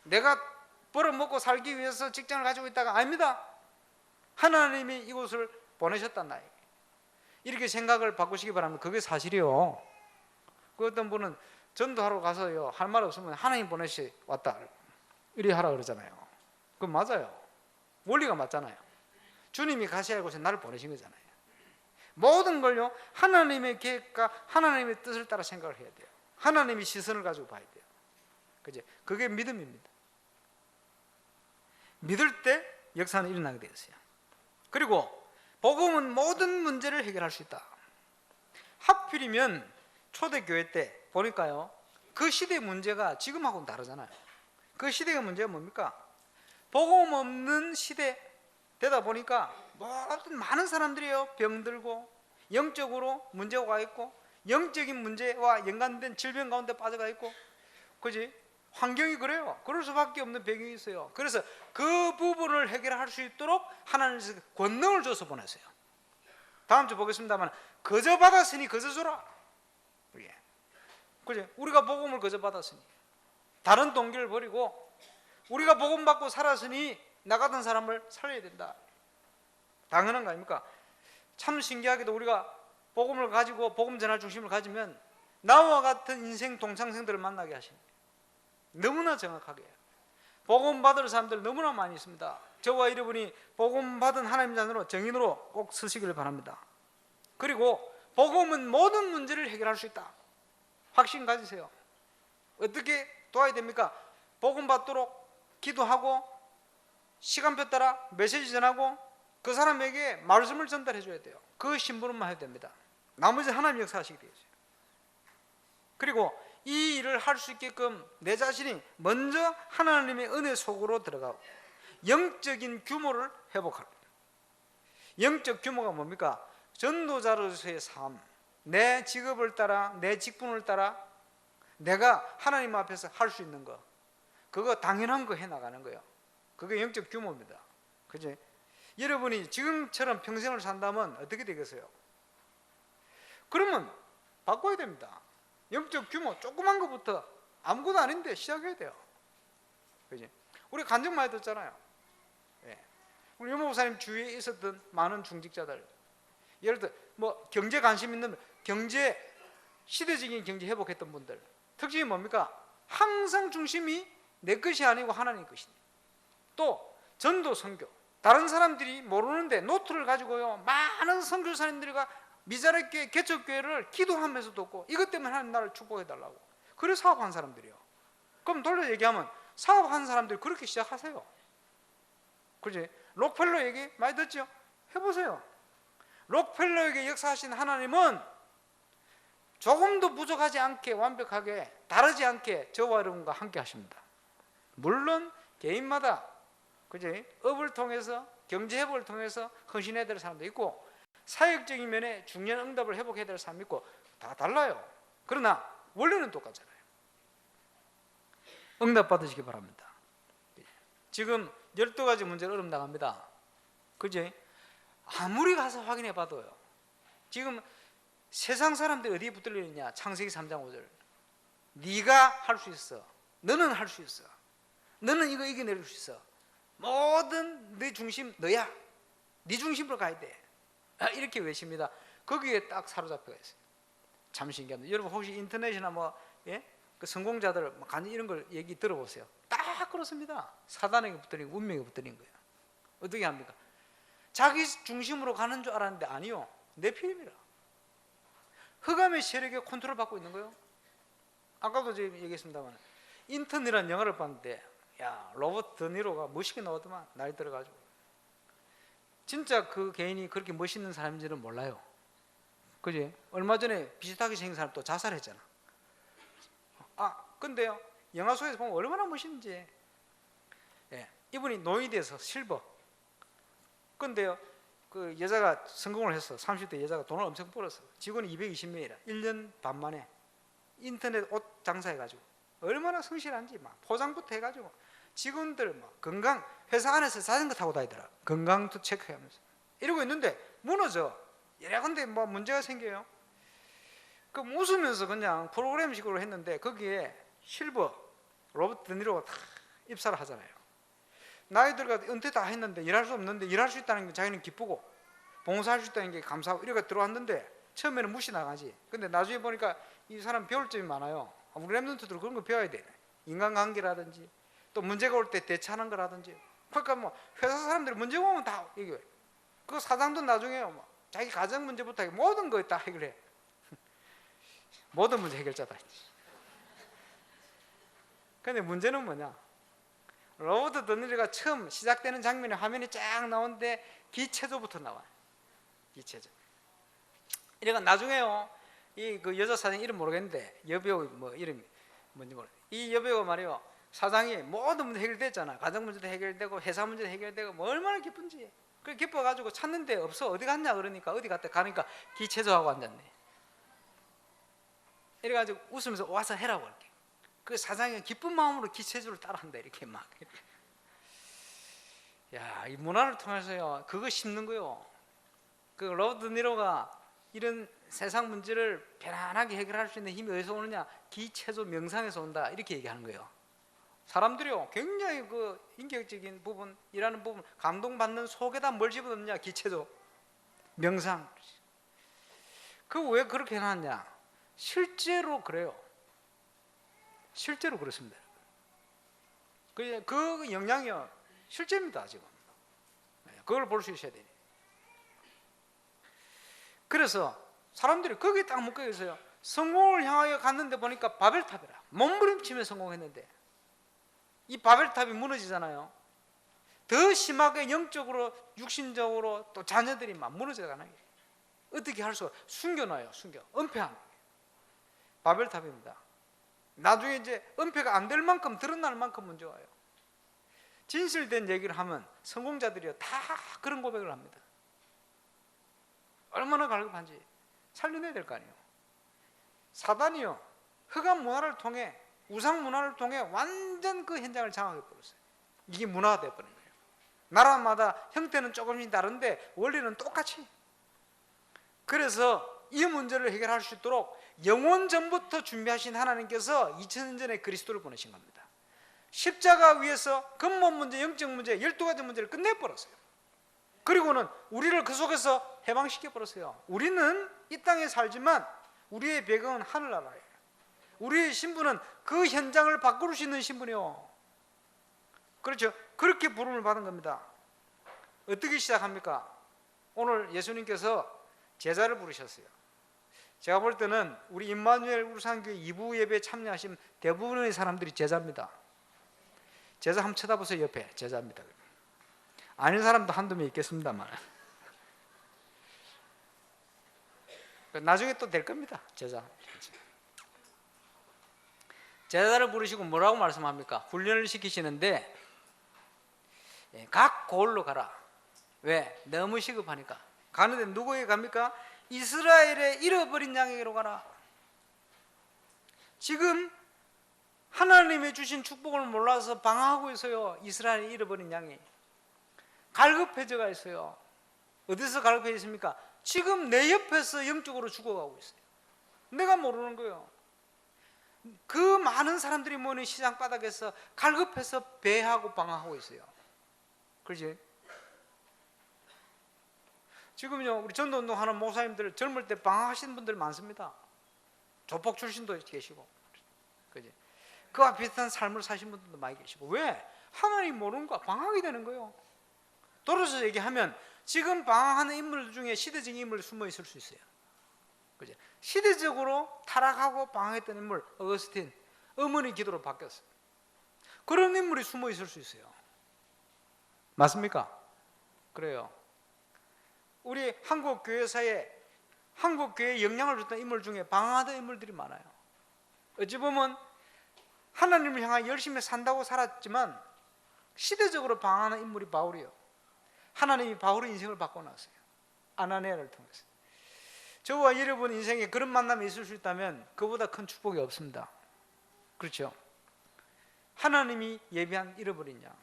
내가 벌어먹고 살기 위해서 직장을 가지고 있다가 아닙니다. 하나님이 이곳을 보내셨다 나에게. 이렇게 생각을 바꾸시기 바랍니다. 그게 사실이요. 그 어떤 분은 전도하러 가서요 할 말 없으면 하나님 보내시 왔다 이리 하라 그러잖아요. 그건 맞아요. 원리가 맞잖아요. 주님이 가셔야 할 곳에 나를 보내신 거잖아요. 모든 걸요 하나님의 계획과 하나님의 뜻을 따라 생각을 해야 돼요. 하나님의 시선을 가지고 봐야 돼요. 그죠? 그게 믿음입니다. 믿을 때 역사는 일어나게 되었어요. 그리고 복음은 모든 문제를 해결할 수 있다. 하필이면 초대교회 때 보니까요 그 시대의 문제가 지금하고는 다르잖아요. 그 시대의 문제가 뭡니까? 복음 없는 시대 되다 보니까 모든 많은 사람들이요 병들고 영적으로 문제가 와 있고 영적인 문제와 연관된 질병 가운데 빠져가 있고, 그지? 환경이 그래요. 그럴 수밖에 없는 배경이 있어요. 그래서 그 부분을 해결할 수 있도록 하나님께서 권능을 줘서 보내세요. 다음 주 보겠습니다만 거저 받았으니 거저 줘라. 그지? 우리가 복음을 거저 받았으니 다른 동기를 버리고 우리가 복음 받고 살았으니 나 같은 사람을 살려야 된다. 당연한 거 아닙니까? 참 신기하게도 우리가 복음을 가지고 복음 전할 중심을 가지면 나와 같은 인생 동창생들을 만나게 하십니다. 너무나 정확하게. 복음 받을 사람들 너무나 많이 있습니다. 저와 여러분이 복음 받은 하나님 자녀로 정인으로 꼭 서시기를 바랍니다. 그리고 복음은 모든 문제를 해결할 수 있다. 확신 가지세요. 어떻게 도와야 됩니까? 복음 받도록 기도하고 시간표 따라 메시지 전하고 그 사람에게 말씀을 전달해 줘야 돼요. 그 심부름만 해도 됩니다. 나머지 하나님 역사하시게 되죠. 그리고 이 일을 할 수 있게끔 내 자신이 먼저 하나님의 은혜 속으로 들어가고 영적인 규모를 회복하고 영적 규모가 뭡니까? 전도자로서의 삶, 내 직업을 따라, 내 직분을 따라 내가 하나님 앞에서 할 수 있는 거, 그거 당연한 거 해나가는 거예요. 그게 영적 규모입니다. 그죠? 여러분이 지금처럼 평생을 산다면 어떻게 되겠어요? 그러면 바꿔야 됩니다. 영적 규모 조그만 것부터 아무것도 아닌데 시작해야 돼요. 그지? 우리 간증 많이 듣잖아요. 예. 우리 유모 목사님 주위에 있었던 많은 중직자들, 예를 들어 뭐 경제 관심 있는 경제, 시대적인 경제 회복했던 분들, 특징이 뭡니까? 항상 중심이 내 것이 아니고 하나님 것이니, 또 전도 선교, 다른 사람들이 모르는데 노트를 가지고요 많은 선교사님들과 미자립교회 개척교회를 기도하면서 돕고, 이것 때문에 하나님 나를 축복해달라고, 그래서 사업한 사람들이요. 그럼 돌려 얘기하면 사업한 사람들 그렇게 시작하세요. 그지? 록펠러 얘기 많이 듣죠? 해보세요. 록펠러에게 역사하신 하나님은 조금도 부족하지 않게, 완벽하게, 다르지 않게 저와 여러분과 함께 하십니다. 물론 개인마다, 그지? 업을 통해서, 경제 회복을 통해서 헌신해야 될 사람도 있고, 사역적인 면에 중요한 응답을 회복해야 될 사람이 있고, 다 달라요. 그러나 원리는 똑같잖아요. 응답 받으시기 바랍니다. 지금 12가지 문제를 어렵 나갑니다. 그지? 아무리 가서 확인해 봐도요, 지금 세상 사람들이 어디에 붙들려 있냐? 창세기 3장 5절. 네가 할 수 있어. 너는 할 수 있어. 너는 이거 이겨낼 수 있어. 모든 네 중심 너야. 네 중심으로 가야 돼. 이렇게 외칩니다. 거기에 딱 사로잡혀 있어요. 참 신기합니다. 여러분 혹시 인터넷이나 뭐, 예? 그 성공자들 간이 이런 걸 얘기 들어보세요. 딱 그렇습니다. 사단에게 붙들린, 운명에 붙들린 거예요. 어떻게 합니까? 자기 중심으로 가는 줄 알았는데 아니요, 내 필입니다. 흑암의 세력에 컨트롤 받고 있는 거예요. 아까도 제가 얘기했습니다만, 인턴이라는 영화를 봤는데, 야, 로버트 드니로가 멋있게 나오더만, 나이 들어가지고. 진짜 그 개인이 그렇게 멋있는 사람인지는 몰라요. 그지? 얼마 전에 비슷하게 생긴 사람 또 자살했잖아. 근데요, 영화 속에서 보면 얼마나 멋있는지. 예, 이분이 노이드에서 실버. 근데요, 그 여자가 성공을 했어. 30대 여자가 돈을 엄청 벌었어. 직원이 220명이라 1년 반 만에 인터넷 옷 장사해가지고 얼마나 성실한지, 막 포장부터 해가지고 직원들 막 건강, 회사 안에서 자전거 타고 다니더라. 건강도 체크하면서 이러고 있는데 무너져. 이래 근데 뭐 문제가 생겨요. 그 웃으면서 그냥 프로그램식으로 했는데 거기에 실버 로버트 드니로가 다 입사를 하잖아요. 나이 들어가 은퇴 다 했는데 일할 수 없는데 일할 수 있다는 게 자기는 기쁘고 봉사할 수 있다는 게 감사하고 이렇게 들어왔는데 처음에는 무시 나가지. 근데 나중에 보니까 이 사람 배울 점이 많아요. 우리 랩런트들 그런 거 배워야 돼. 인간관계라든지 또 문제가 올 때 대처하는 거라든지. 그러니까 뭐 회사 사람들이 문제가 오면 다 얘기해. 그 사장도 나중에 뭐 자기 가정 문제부터 모든 거 다 해결해. 모든 문제 해결자다. 근데 문제는 뭐냐? 로버트 드니로가 처음 시작되는 장면에 화면이 쫙 나오는데 기체조부터 나와요. 기체조. 이래가 나중에요, 이 그 여자 사장 이름 모르겠는데 여배우 뭐 이름 뭔지 모르. 이 여배우가 말이요, 사장이 모든 문제 해결됐잖아. 가정 문제도 해결되고 회사 문제도 해결되고 뭐 얼마나 기쁜지. 그 기뻐가지고 찾는데 없어. 어디 갔냐 그러니까 어디 갔다 가니까 기체조하고 앉았네. 이래가지고 웃으면서 와서 해라고 이렇게. 그 사장이 기쁜 마음으로 기체조를 따라한다 이렇게 막. 야, 이 문화를 통해서요 그거 심는 거요. 그 로버트 드니로가 이런 세상 문제를 편안하게 해결할 수 있는 힘이 어디서 오느냐? 기체조 명상에서 온다 이렇게 얘기하는 거예요. 사람들이요 굉장히 그 인격적인 부분, 일하는 부분, 감동받는 속에다 뭘 집어넣느냐? 기체조 명상. 그 왜 그렇게 해놨냐? 실제로 그래요. 실제로 그렇습니다. 그 영향이요 실제입니다. 지금 그걸 볼 수 있어야 돼요. 그래서 사람들이 거기에 딱 묶여 있어요. 성공을 향하여 갔는데 보니까 바벨탑이라 몸부림치며 성공했는데 이 바벨탑이 무너지잖아요. 더 심하게 영적으로 육신적으로 또 자녀들이 막 무너져가는 게 어떻게 할 수가, 숨겨놔요. 숨겨 은폐하는 거예요. 바벨탑입니다. 나중에 이제 은폐가 안 될 만큼 드러날 만큼 문제 와요. 진실된 얘기를 하면 성공자들이요 다 그런 고백을 합니다. 얼마나 갈급한지 살려내야 될 거 아니에요. 사단이요, 흑암 문화를 통해, 우상 문화를 통해 완전 그 현장을 장악해 버렸어요. 이게 문화가 되어버린 거예요. 나라마다 형태는 조금씩 다른데 원리는 똑같이. 그래서 이 문제를 해결할 수 있도록 영원 전부터 준비하신 하나님께서 2000년 전에 그리스도를 보내신 겁니다. 십자가 위에서 근본 문제, 영적 문제, 12가지 문제를 끝내버렸어요. 그리고는 우리를 그 속에서 해방시켜버렸어요. 우리는 이 땅에 살지만 우리의 배경은 하늘나라예요. 우리의 신분은 그 현장을 바꿀 수 있는 신분이요. 그렇죠? 그렇게 부름을 받은 겁니다. 어떻게 시작합니까? 오늘 예수님께서 제자를 부르셨어요. 제가 볼 때는 우리 임마누엘 울산교회 2부 예배에 참여하신 대부분의 사람들이 제자입니다. 제자 한번 쳐다보세요. 옆에 제자입니다. 아닌 사람도 한두 명 있겠습니다만 나중에 또 될 겁니다. 제자를 부르시고 뭐라고 말씀합니까? 훈련을 시키시는데 각 고을로 가라. 왜? 너무 시급하니까. 가는데 누구에게 갑니까? 이스라엘의 잃어버린 양에게로 가라. 지금 하나님의 주신 축복을 몰라서 방황하고 있어요. 이스라엘의 잃어버린 양이 갈급해져가 있어요. 어디서 갈급해 있습니까? 지금 내 옆에서 영적으로 죽어가고 있어요. 내가 모르는 거예요. 그 많은 사람들이 모이는 시장 바닥에서 갈급해서 배하고 방황하고 있어요. 그렇지? 지금요, 우리 전도운동 하는 목사님들 젊을 때 방황하시는 분들 많습니다. 조폭 출신도 계시고, 그지? 그와 비슷한 삶을 사신 분들도 많이 계시고. 왜? 하나님 모르는 거야. 방황하게 되는 거예요. 돌아서 얘기하면 지금 방황하는 인물 중에 시대적인 인물이 숨어 있을 수 있어요. 그죠? 시대적으로 타락하고 방황했던 인물, 어거스틴, 어머니 기도로 바뀌었어요. 그런 인물이 숨어 있을 수 있어요. 맞습니까? 그래요. 우리 한국 교회사에 한국 교회에 영향을 줬던 인물 중에 방황하던 인물들이 많아요. 어찌 보면 하나님을 향해 열심히 산다고 살았지만 시대적으로 방황하는 인물이 바울이요. 하나님이 바울의 인생을 바꿔놨어요. 아나니아를 통해서. 저와 여러분 인생에 그런 만남이 있을 수 있다면 그보다 큰 축복이 없습니다. 그렇죠? 하나님이 예비한 잃어버린 양.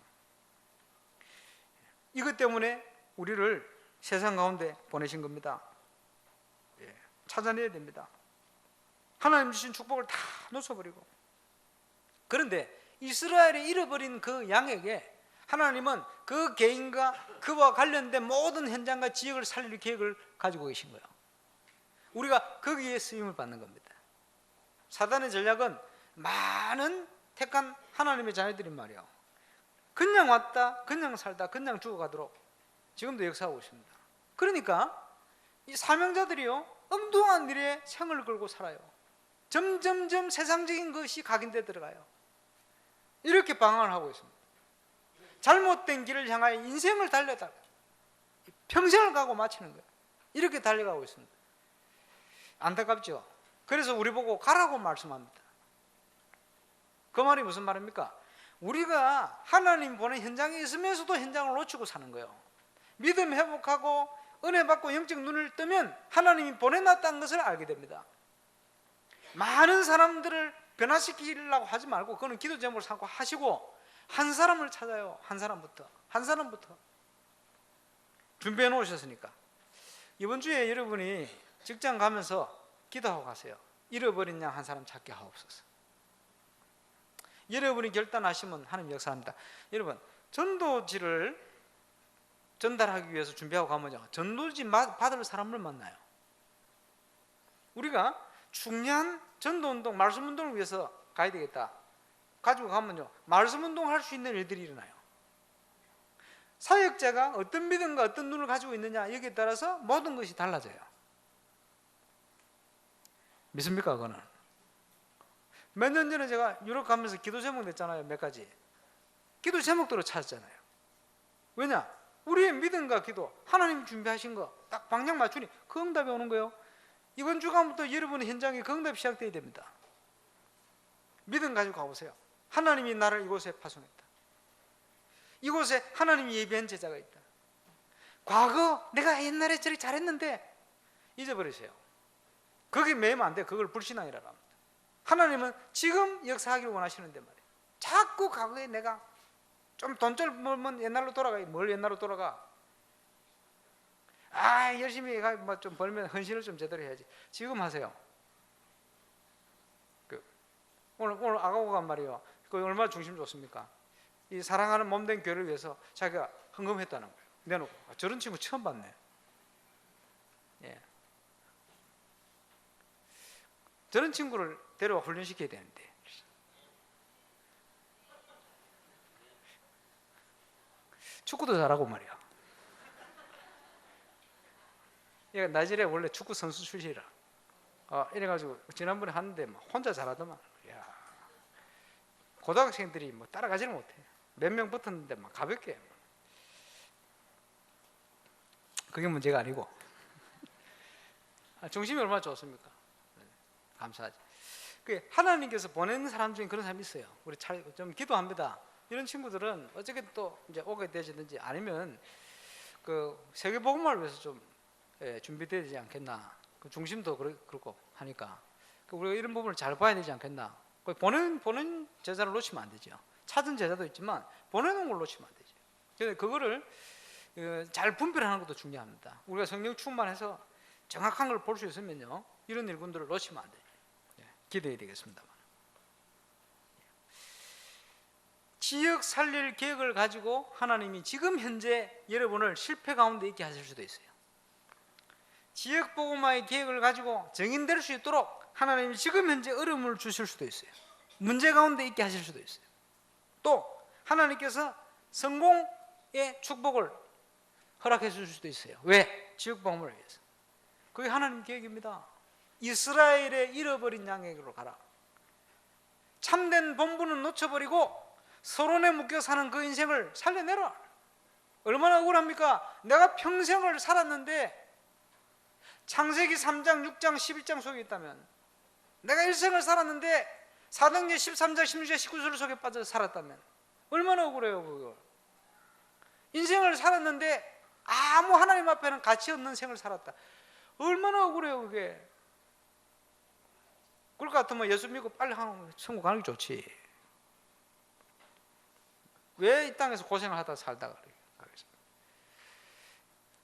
이것 때문에 우리를 세상 가운데 보내신 겁니다. 찾아내야 됩니다. 하나님 주신 축복을 다 놓쳐버리고. 그런데 이스라엘이 잃어버린 그 양에게 하나님은 그 개인과 그와 관련된 모든 현장과 지역을 살릴 계획을 가지고 계신 거예요. 우리가 거기에 쓰임을 받는 겁니다. 사단의 전략은 많은 택한 하나님의 자녀들이 말이에요. 그냥 왔다, 그냥 살다, 그냥 죽어가도록 지금도 역사하고 있습니다. 그러니까 이 사명자들이요, 엉뚱한 일에 생을 걸고 살아요. 점점점 세상적인 것이 각인돼 들어가요. 이렇게 방황을 하고 있습니다. 잘못된 길을 향하여 인생을 달려다가 평생을 가고 마치는 거예요. 이렇게 달려가고 있습니다. 안타깝죠? 그래서 우리 보고 가라고 말씀합니다. 그 말이 무슨 말입니까? 우리가 하나님 보낸 현장에 있으면서도 현장을 놓치고 사는 거예요. 믿음 회복하고 은혜 받고 영적 눈을 뜨면 하나님이 보내놨다는 것을 알게 됩니다. 많은 사람들을 변화시키려고 하지 말고 그거는 기도 제목을 삼고 하시고 한 사람을 찾아요. 한 사람부터 준비해 놓으셨으니까. 이번 주에 여러분이 직장 가면서 기도하고 가세요. 잃어버린 양 한 사람 찾게 하옵소서. 여러분이 결단하시면 하나님 역사합니다. 여러분, 전도지를 전달하기 위해서 준비하고 가면요, 전도지 받을 사람을 만나요. 우리가 중요한 전도운동, 말씀운동을 위해서 가야 되겠다 가지고 가면요, 말씀운동을 할 수 있는 일들이 일어나요. 사역자가 어떤 믿음과 어떤 눈을 가지고 있느냐, 여기에 따라서 모든 것이 달라져요. 믿습니까? 그거는 몇 년 전에 제가 유럽 가면서 기도 제목 냈잖아요. 몇 가지 기도 제목대로 찾았잖아요. 왜냐? 우리의 믿음과 기도, 하나님 준비하신 거 딱 방향 맞추니 그 응답이 오는 거예요. 이번 주간부터 여러분의 현장에 그 응답이 시작되어야 됩니다. 믿음 가지고 가보세요. 하나님이 나를 이곳에 파송했다. 이곳에 하나님이 예비한 제자가 있다. 과거 내가 옛날에 저리 잘했는데 잊어버리세요. 거기 매이면 안 돼. 그걸 불신앙이라고 합니다. 하나님은 지금 역사하기를 원하시는데 말이에요. 자꾸 과거에 내가 좀 돈 좀 벌면 옛날로 돌아가. 뭘 옛날로 돌아가? 열심히 뭐 좀 벌면 헌신을 좀 제대로 해야지. 지금 하세요. 오늘 아가오가 말이에요. 그 얼마나 중심 좋습니까? 이 사랑하는 몸된 교회를 위해서 자기가 헌금했다는 거예요. 내놓고. 저런 친구 처음 봤네. 예. 저런 친구를 데려와 훈련시켜야 되는데. 축구도 잘하고 말이야. 얘가 나이지리아 원래 축구 선수 출신이라. 이래가지고 지난번에 하는데 막 혼자 잘하더만. 야, 고등학생들이 뭐 따라가지를 못해. 몇 명 붙었는데 막 가볍게. 그게 문제가 아니고. 중심이 얼마나 좋습니까? 감사하지. 하나님께서 보내는 사람 중에 그런 사람이 있어요. 우리 좀 기도합니다. 이런 친구들은 어떻게 또 이제 오게 되시든지 아니면 그 세계복음화를 위해서 좀 준비되어야 되지 않겠나. 그 중심도 그렇고 하니까 우리가 이런 부분을 잘 봐야 되지 않겠나. 보낸 제자를 놓치면 안 되죠. 찾은 제자도 있지만 보내는 걸 놓치면 안 되죠. 그래서 그거를 잘 분별하는 것도 중요합니다. 우리가 성령 충만해서 정확한 걸 볼 수 있으면요, 이런 일꾼들을 놓치면 안 돼요. 기도해야 되겠습니다만. 지역 살릴 계획을 가지고 하나님이 지금 현재 여러분을 실패 가운데 있게 하실 수도 있어요. 지역 복음화의 계획을 가지고 정인될 수 있도록 하나님이 지금 현재 어려움을 주실 수도 있어요. 문제 가운데 있게 하실 수도 있어요. 또 하나님께서 성공의 축복을 허락해 주실 수도 있어요. 왜? 지역 복음을 위해서. 그게 하나님 계획입니다. 이스라엘의 잃어버린 양에게로 가라. 참된 본분은 놓쳐버리고 서론에 묶여 사는 그 인생을 살려내라. 얼마나 억울합니까? 내가 평생을 살았는데 창세기 3장, 6장, 11장 속에 있다면, 내가 일생을 살았는데 사도행전 13장, 16장, 19절 속에 빠져 살았다면 얼마나 억울해요. 그거. 인생을 살았는데 아무 하나님 앞에는 가치 없는 생을 살았다. 얼마나 억울해요 그게. 그럴 것 같으면 예수 믿고 빨리 천국 가는 게 좋지. 왜 이 땅에서 고생을 하다 살다가 그래요.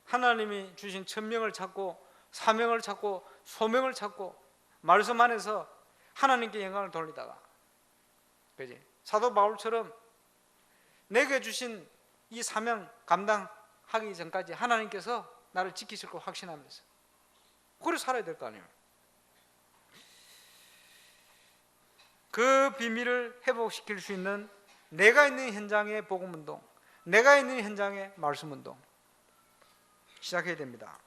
하나님이 주신 천명을 찾고 사명을 찾고 소명을 찾고 말씀 안에서 하나님께 영광을 돌리다가, 그지? 사도 바울처럼 내게 주신 이 사명 감당하기 전까지 하나님께서 나를 지키실 걸 확신하면서 그래 살아야 될 거 아니에요. 그 비밀을 회복시킬 수 있는 내가 있는 현장의 복음운동, 내가 있는 현장의 말씀운동 시작해야 됩니다.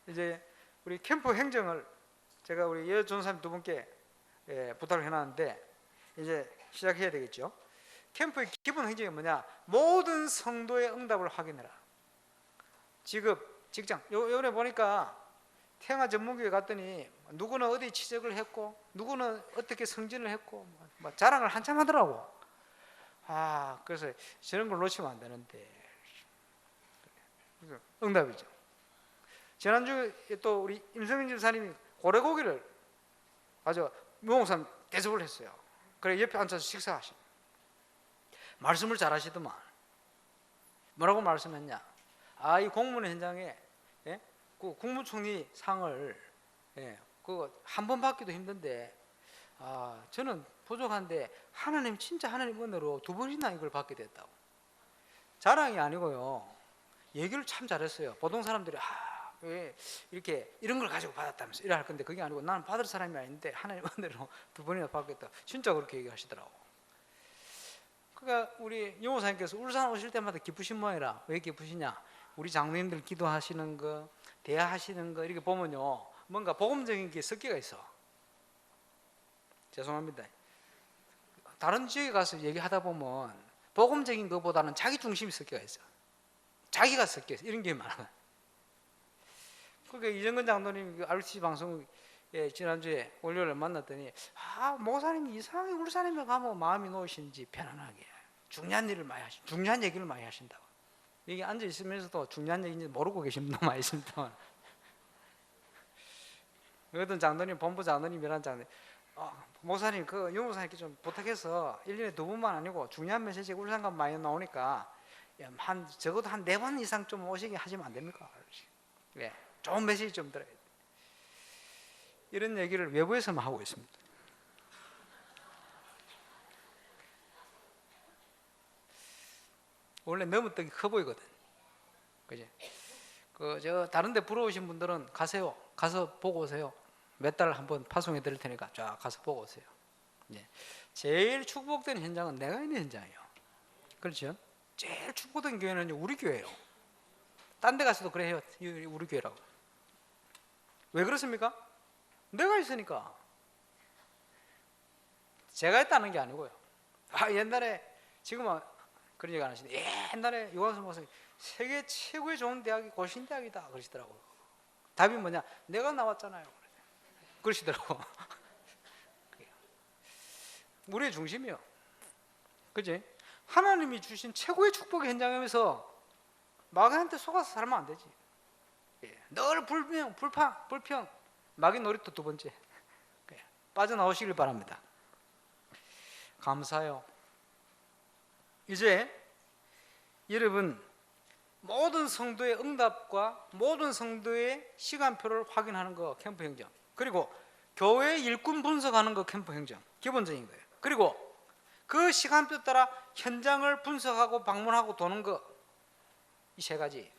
이제 우리 캠프 행정을 제가 우리 여전사님 두 분께 부탁을 해놨는데 이제 시작해야 되겠죠. 캠프의 기본 행정이 뭐냐? 모든 성도의 응답을 확인해라. 직업, 직장. 요번에 보니까 태영아 전문교회 갔더니 누구는 어디 취직을 했고 누구는 어떻게 승진을 했고 뭐 자랑을 한참 하더라고. 그래서 저런 걸 놓치면 안 되는데. 응답이죠. 지난주에 또 우리 임성민 집사님이 고래고기를 아주 묘목산 대접을 했어요. 그래 옆에 앉아서 식사하시. 말씀을 잘 하시더만. 뭐라고 말씀했냐? 이 공무원 현장에 그 국무총리 상을 그거 한 번 받기도 힘든데 저는 부족한데 하나님 진짜 하나님 은혜로 두 번이나 이걸 받게 됐다고. 자랑이 아니고요. 얘기를 참 잘했어요. 보통 사람들이 왜 이렇게 이런 걸 가지고 받았다면서 이래 할 건데 그게 아니고 나는 받을 사람이 아닌데 하나님 은혜로 두 번이나 받겠다. 진짜 그렇게 얘기하시더라고. 그러니까 우리 용호사님께서 울산 오실 때마다 기쁘신 모양이라. 왜 기쁘시냐? 우리 장로님들 기도하시는 거, 대화하시는 거 이렇게 보면요, 뭔가 복음적인 게 섞여가 있어. 죄송합니다. 다른 지역에 가서 얘기하다 보면 복음적인 것보다는 자기 중심이 섞여가 있어. 자기가 섞여 있어. 이런 게 많아. 그러니까 이정근 장로님 RC 방송 지난주에 월요일에 만났더니 목사님이 이상하게 울산에 가면 마음이 놓으신지 편안하게 중요한 일을 많이 중요한 얘기를 많이 하신다고. 여기 앉아 있으면서도 중요한 얘기인지 모르고 계신 분도 많이 있습니다. 어떤 장로님, 본부 장로님이란 장로님, 목사님 그 유목사님께 좀 부탁해서 1년에 2번만 아니고 중요한 메시지가 울산 가면 많이 나오니까 한 적어도 한 4번 이상 좀 오시게 하시면 안 됩니까? 예, 좋은 메시지 좀 들어야 돼. 이런 얘기를 외부에서만 하고 있습니다. 원래 너무 떡이 커 보이거든. 그지? 저 다른 데 부러우신 분들은 가세요. 가서 보고 오세요. 몇 달 한번 파송해 드릴 테니까 쫙 가서 보고 오세요. 예. 제일 축복된 현장은 내가 있는 현장이에요. 그렇죠? 제일 축복된 교회는 우리 교회예요. 딴 데 가서도 그래 해요. 우리 교회라고. 왜 그렇습니까? 내가 있으니까. 제가 했다는 게 아니고요. 옛날에 지금은 그런 얘기 안 하시는데 옛날에 유광수 목사님 세계 최고의 좋은 대학이 고신대학이다 그러시더라고요. 답이 뭐냐? 내가 나왔잖아요. 그러시더라고. 우리의 중심이요. 그지? 하나님이 주신 최고의 축복의 현장에서 마귀한테 속아서 살면 안 되지. 늘 불평, 마귀 놀이터 2번째. 빠져나오시길 바랍니다. 감사해요. 이제 여러분 모든 성도의 응답과 모든 성도의 시간표를 확인하는 거 캠프 행정, 그리고 교회 일꾼 분석하는 거 캠프 행정 기본적인 거예요. 그리고 그 시간표 따라 현장을 분석하고 방문하고 도는 거, 이 3가지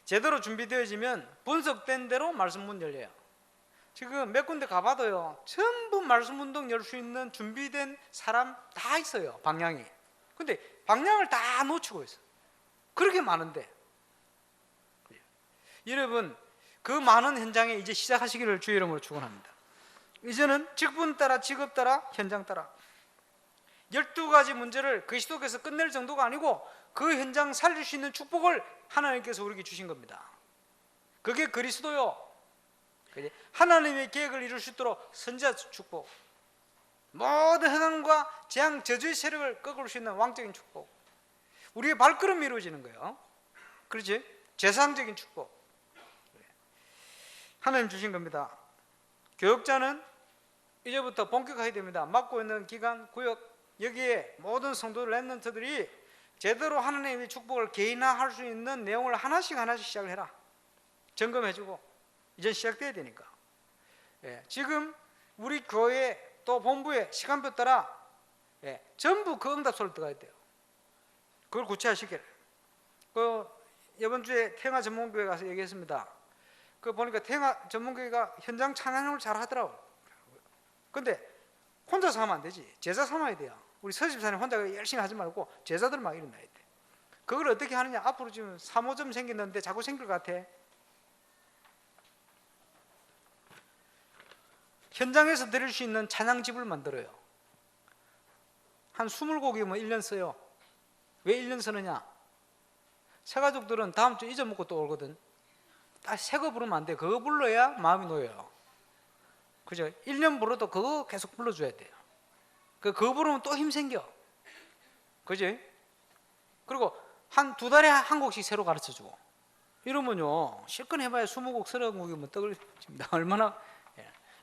제대로 준비되어지면 분석된 대로 말씀문 열려요. 지금 몇 군데 가봐도요 전부 말씀운동 열 수 있는 준비된 사람 다 있어요. 방향이. 근데 방향을 다 놓치고 있어요. 그렇게 많은데 여러분 그 많은 현장에 이제 시작하시기를 주의 이름으로 축원합니다. 이제는 직분 따라 직업 따라 현장 따라 12가지 문제를 그리스도께서 끝낼 정도가 아니고 그 현장 살릴 수 있는 축복을 하나님께서 우리에게 주신 겁니다. 그게 그리스도요. 하나님의 계획을 이룰 수 있도록 선지자 축복, 모든 허강과 재앙 저주의 세력을 꺾을 수 있는 왕적인 축복, 우리의 발걸음이 이루어지는 거예요. 그렇지? 재상적인 축복 하나님 주신 겁니다. 교역자는 이제부터 본격화해야 됩니다. 맡고 있는 기관, 구역, 여기에 모든 성도 렘넌트들이 제대로 하나님의 축복을 개인화할 수 있는 내용을 하나씩 시작을 해라. 점검해주고 이제 시작돼야 되니까. 지금 우리 교회 또 본부의 시간표 따라 전부 그 응답소를 들어가야 돼요. 그걸 구체화시켜라. 이번 주에 태영아 전문교회 가서 얘기했습니다. 보니까 태영아 전문교회가 현장 찬양을 잘 하더라고요. 근데 혼자서 하면 안 되지. 제자 삼아야 돼요. 우리 서집사님 혼자 열심히 하지 말고 제자들 막 일어나야 돼. 그걸 어떻게 하느냐? 앞으로 지금 3호점 생겼는데 자꾸 생길 것 같아. 현장에서 드릴 수 있는 찬양집을 만들어요. 한 20곡이면 1년 써요. 왜 1년 쓰느냐? 새가족들은 다음 주 잊어먹고 또 오거든. 새 거 부르면 안 돼. 그거 불러야 마음이 놓여요. 그죠? 1년 불러도 그거 계속 불러줘야 돼요. 그거 부르면 또 힘 생겨. 그지? 그리고 한 2달에 한 곡씩 새로 가르쳐 주고. 이러면요, 실컷 해봐야 20곡, 30곡이면 떡을 칩니다. 얼마나.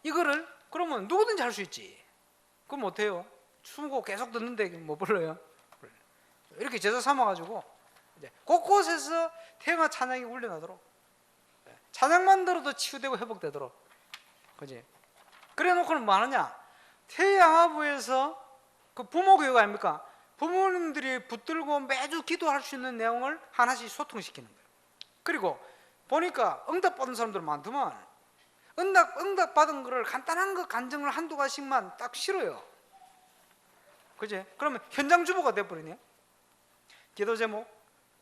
이거를 그러면 누구든지 할 수 있지. 그럼 못해요. 20곡 계속 듣는데 못 불러요. 이렇게 제자 삼아가지고 이제 곳곳에서 태영아 찬양이 울려나도록, 찬양만 들어도 치유되고 회복되도록. 그지? 그래 놓고는 뭐 하느냐? 태양아부에서 그 부모교육 아닙니까? 부모님들이 붙들고 매주 기도할 수 있는 내용을 하나씩 소통시키는 거예요. 그리고 보니까 응답 받은 사람들 많더만. 응답 받은 거를 간단한 거 간증을 1~2가지씩만 딱 실어요. 그지? 그러면 현장 주보가 돼버리네. 기도 제목,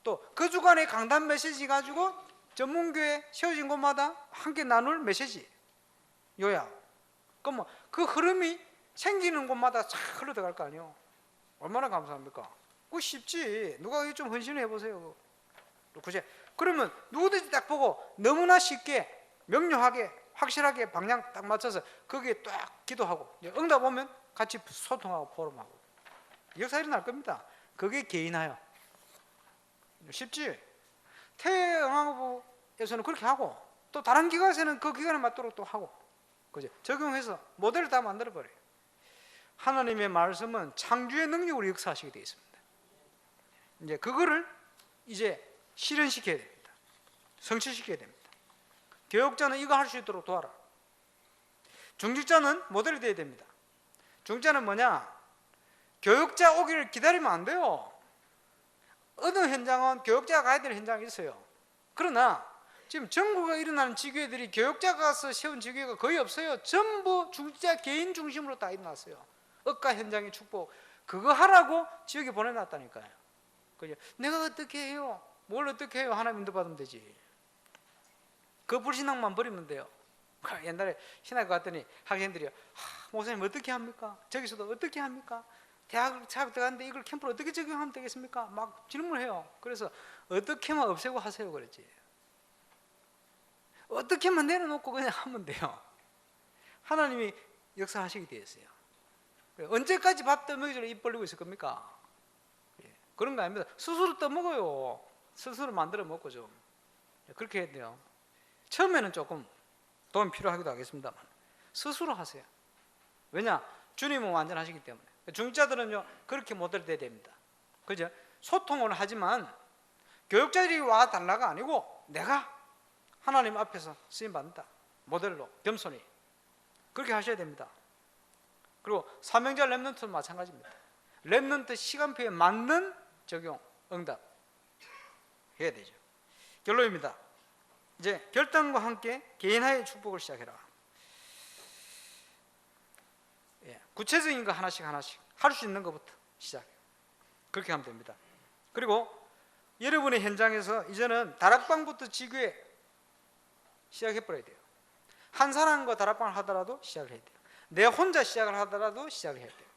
또 그 주간에 강단 메시지 가지고 전문교회 세워진 곳마다 함께 나눌 메시지, 요약. 그럼 그 흐름이 생기는 곳마다 쫙 흘러 들어갈 거 아니에요. 얼마나 감사합니까? 그거 쉽지. 누가 좀 헌신을 해보세요. 그지? 그러면 누구든지 딱 보고 너무나 쉽게 명료하게 확실하게 방향 딱 맞춰서 거기에 딱 기도하고 응답 오면 같이 소통하고 포럼하고 역사 일어날 겁니다. 그게 개인화요. 쉽지? 태영아부에서는 그렇게 하고 또 다른 기관에서는 그 기관에 맞도록 또 하고, 그죠? 적용해서 모델을 다 만들어 버려요. 하나님의 말씀은 창조의 능력으로 역사하시게 되어 있습니다. 이제 그거를 이제 실현시켜야 됩니다. 성취시켜야 됩니다. 교육자는 이거 할 수 있도록 도와라. 중직자는 모델이 되어야 됩니다. 중직자는 뭐냐? 교육자 오기를 기다리면 안 돼요. 어느 현장은 교육자가 가야 되는 현장이 있어요. 그러나 지금 전국에 일어나는 지교회들이 교육자가 가서 세운 지교회가 거의 없어요. 전부 중직자 개인 중심으로 다 일어났어요. 억가 현장의 축복, 그거 하라고 지역에 보내놨다니까요. 그죠? 내가 어떻게 해요? 뭘 어떻게 해요? 하나님 인도받으면 되지. 그 불신앙만 버리면 돼요. 옛날에 신학교 갔더니 학생들이 목사님 어떻게 합니까? 저기서도 어떻게 합니까? 대학을 들어갔는데 이걸 캠프로 어떻게 적용하면 되겠습니까? 막 질문해요. 그래서 어떻게만 없애고 하세요 그랬지. 어떻게만 내려놓고 그냥 하면 돼요. 하나님이 역사하시게 되어 있어요. 언제까지 밥 떠먹이려고 입 벌리고 있을 겁니까? 그런 거 아닙니다. 스스로 떠먹어요. 스스로 만들어 먹고 좀 그렇게 해야 돼요. 처음에는 조금 도움이 필요하기도 하겠습니다만 스스로 하세요. 왜냐? 주님은 완전하시기 때문에. 중직자들은요 그렇게 모델 돼야 됩니다. 그죠? 소통을 하지만 교육자들이 와 달라가 아니고 내가 하나님 앞에서 쓰임 받는다. 모델로 겸손히 그렇게 하셔야 됩니다. 그리고 사명자 렘넌트도 마찬가지입니다. 렘넌트 시간표에 맞는 적용, 응답 해야 되죠. 결론입니다. 이제 결단과 함께 개인화의 축복을 시작해라. 구체적인 거 하나씩 할 수 있는 것부터 시작해요. 그렇게 하면 됩니다. 그리고 여러분의 현장에서 이제는 다락방부터 지교에 시작해버려야 돼요. 한 사람과 다락방을 하더라도 시작을 해야 돼요. 내 혼자 시작을 하더라도 시작을 해야 돼요.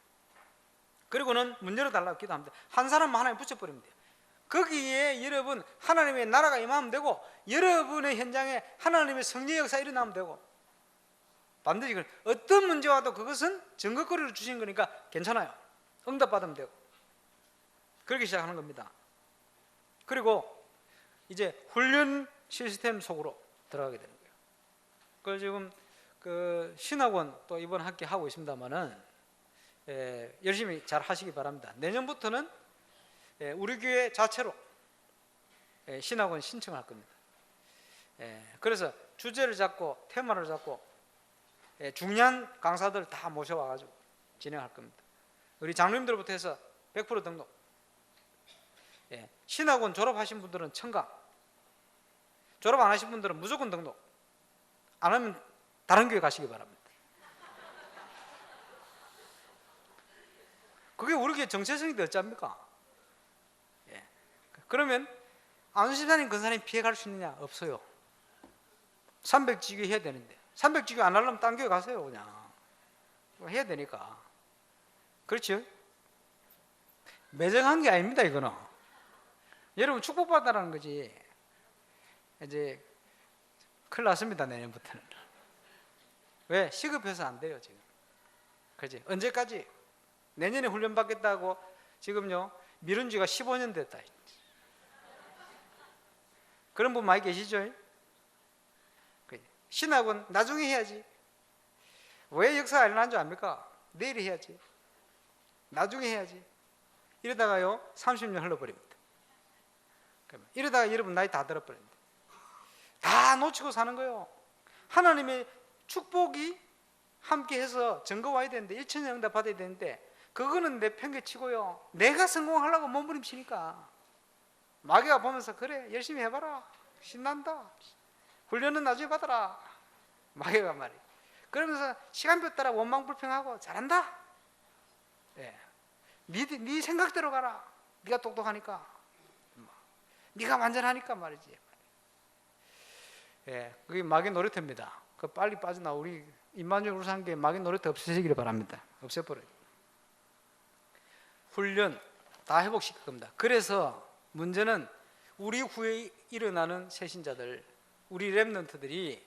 그리고는 문 열어달라고 기도합니다. 한 사람만 하나님 붙여버리면 돼요. 거기에 여러분 하나님의 나라가 임하면 되고 여러분의 현장에 하나님의 성령 역사 일어나면 되고 반드시 어떤 문제 와도 그것은 증거거리로 주신 거니까 괜찮아요. 응답받으면 되고 그렇게 시작하는 겁니다. 그리고 이제 훈련 시스템 속으로 들어가게 되는 거예요. 그걸 지금 그 신학원 또 이번 학기 하고 있습니다만은 열심히 잘 하시기 바랍니다. 내년부터는 우리 교회 자체로 신학원 신청을 할 겁니다. 그래서 주제를 잡고 테마를 잡고 중요한 강사들 다 모셔와가지고 진행할 겁니다. 우리 장로님들부터 해서 100% 등록. 신학원 졸업하신 분들은 청강, 졸업 안 하신 분들은 무조건 등록. 안 하면 다른 교회 가시기 바랍니다. 그게 우리 교회 정체성인데 어쩝니까? 그러면 안수집사님 근사님 피해갈 수 있느냐? 없어요. 300지교 해야 되는데 300지교 안 하려면 딴 교회 가세요. 그냥 해야 되니까. 그렇죠? 매정한 게 아닙니다. 이거는 여러분 축복받아라는 거지. 이제 큰일 났습니다. 내년부터는. 왜? 시급해서 안 돼요 지금. 그렇지? 언제까지? 내년에 훈련 받겠다고 지금요 미룬 지가 15년 됐다. 그런 분 많이 계시죠? 신학은 나중에 해야지. 왜 역사가 안 일어난 줄 압니까? 내일 해야지. 나중에 해야지. 이러다가요 30년 흘러버립니다. 이러다가 여러분 나이 다 들어버립니다. 다 놓치고 사는 거예요. 하나님의 축복이 함께해서 증거 와야 되는데 1천년 응답 받아야 되는데 그거는 내 편개치고요. 내가 성공하려고 몸부림치니까 마귀가 보면서 그래 열심히 해봐라 신난다 훈련은 나중에 받아라 마귀가 말이에요. 그러면서 시간표 따라 원망불평하고 잘한다. 네 생각대로 가라. 네가 똑똑하니까 네가 완전하니까 말이지. 그게 마귀 노릇입니다. 그 빨리 빠져나 우리 임마누엘 우상교회 마귀 노릇 없애시기를 바랍니다. 없애버려요. 훈련 다 회복시킬 겁니다. 그래서 문제는 우리 후에 일어나는 새신자들, 우리 렘넌트들이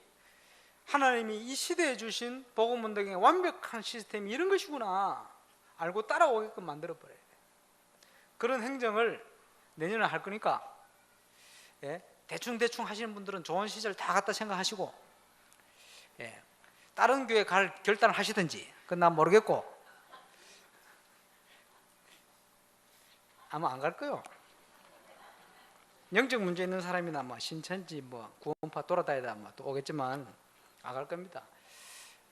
하나님이 이 시대에 주신 복음 운동의 완벽한 시스템이 이런 것이구나 알고 따라오게끔 만들어버려요. 그런 행정을 내년에 할 거니까 대충 하시는 분들은 좋은 시절 다 갔다 생각하시고, 예, 다른 교회 갈 결단을 하시든지, 그건 난 모르겠고 아마 안 갈 거요. 영적 문제 있는 사람이나 뭐 신천지 뭐 구원파 돌아다니다 뭐 또 오겠지만 안 갈 겁니다.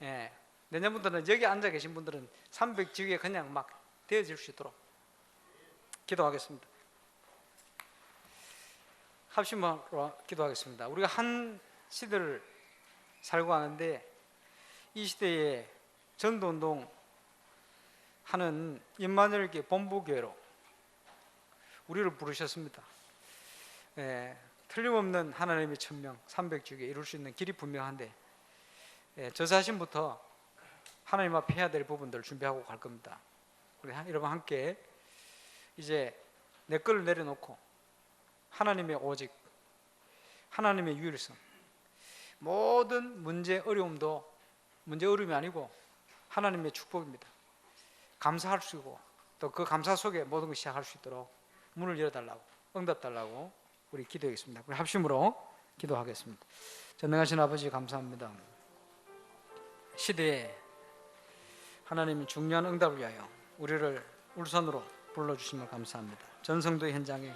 예, 내년부터는 여기 앉아 계신 분들은 300지위에 그냥 막 되어질 수 있도록 기도하겠습니다. 합심으로 기도하겠습니다. 우리가 한 시대를 살고 가는데 이 시대에 전도운동 하는 임마누엘교회 본부교회로 우리를 부르셨습니다. 예, 틀림없는 하나님의 천명 300주기에 이룰 수 있는 길이 분명한데, 예, 저 자신부터 하나님 앞에 해야 될 부분들을 준비하고 갈 겁니다. 우리 여러분 함께 이제 내 거를 내려놓고 하나님의 오직, 하나님의 유일성, 모든 문제 어려움도 문제 어려움이 아니고 하나님의 축복입니다. 감사할 수 있고 또 그 감사 속에 모든 것이 시작할 수 있도록 문을 열어달라고, 응답 달라고 우리 기도하겠습니다. 우리 합심으로 기도하겠습니다. 전능하신 아버지 감사합니다. 시대에 하나님이 중요한 응답을 위하여 우리를 울산으로 불러주심을 감사합니다. 전성도의 현장에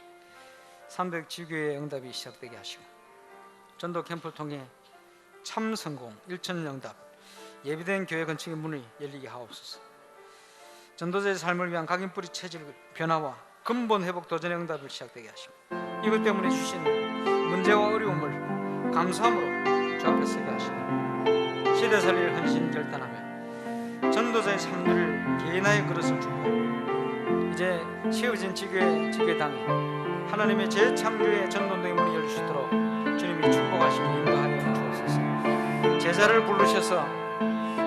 300지교의 응답이 시작되게 하시고 전도 캠프를 통해 참 성공, 일천응답, 예비된 교회 건축의 문이 열리게 하옵소서. 전도자의 삶을 위한 각인 뿌리 체질 변화와 근본 회복 도전의 응답을 시작되게 하시고 이것 때문에 주신 문제와 어려움을 감사함으로 주 앞에 서게 하시고 시대살리를 헌신 결단하며 전도자의 삶들을 개인화의 그릇을 주고 이제 채워진 지교당에 하나님의 재창조의 전도운동의 문이 열릴 수 있도록 주님이 축복하시며 인도하여 주옵소서. 제자를 부르셔서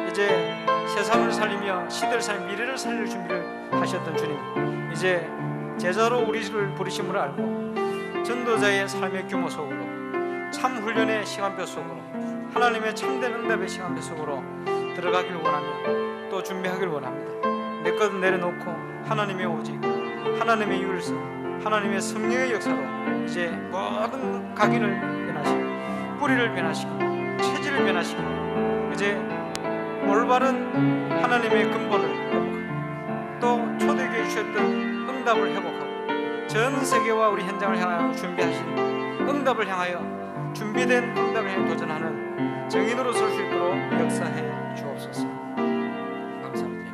이제 세상을 살리며 시대를 살리며 미래를 살릴 준비를 하셨던 주님, 이제 제자로 우리를 부르심을 알고 전도자의 삶의 규모 속으로 참 훈련의 시간표 속으로 하나님의 참된 응답의 시간표 속으로 들어가길 원하며 또 준비하길 원합니다. 내 것을 내려놓고 하나님의 오직, 하나님의 유일성, 하나님의 성령의 역사로 이제 모든 각인을 변화시키고 뿌리를 변화시키고 체질을 변화시키고 이제 올바른 하나님의 근본을 회복하고 또 초대교회 주셨던 응답을 회복하고 전 세계와 우리 현장을 향하여 준비하신 응답을 향하여 준비된 응답을 향해 도전하는 정인으로 설 수 있도록 역사해 주옵소서. 감사드립니다.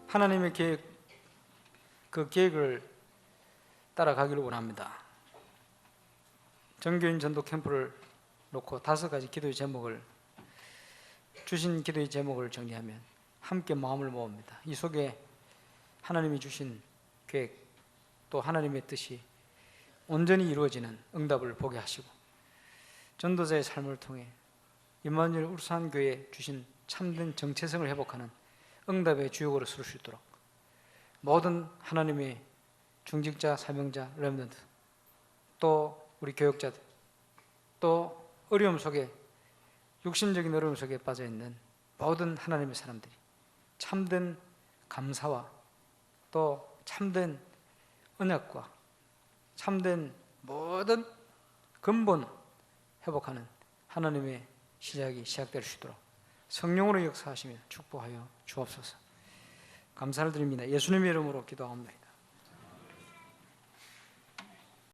하나님의 계획, 그 계획을 따라가기를 원합니다. 정교인 전도 캠프를 놓고 5가지 기도의 제목을 주신 기도의 제목을 정리하면 함께 마음을 모읍니다. 이 속에 하나님이 주신 계획 또 하나님의 뜻이 온전히 이루어지는 응답을 보게 하시고 전도자의 삶을 통해 임마누엘 울산교회에 주신 참된 정체성을 회복하는 응답의 주역으로 설 수 있도록 모든 하나님의 중직자, 사명자, 렘넌트 또 우리 교역자들 또 어려움 속에 육신적인 어려움 속에 빠져있는 모든 하나님의 사람들이 참된 감사와 또 참된 언약과 참된 모든 근본 회복하는 하나님의 시작이 시작될 수 있도록 성령으로 역사하시며 축복하여 주옵소서. 감사를 드립니다. 예수님의 이름으로 기도합니다.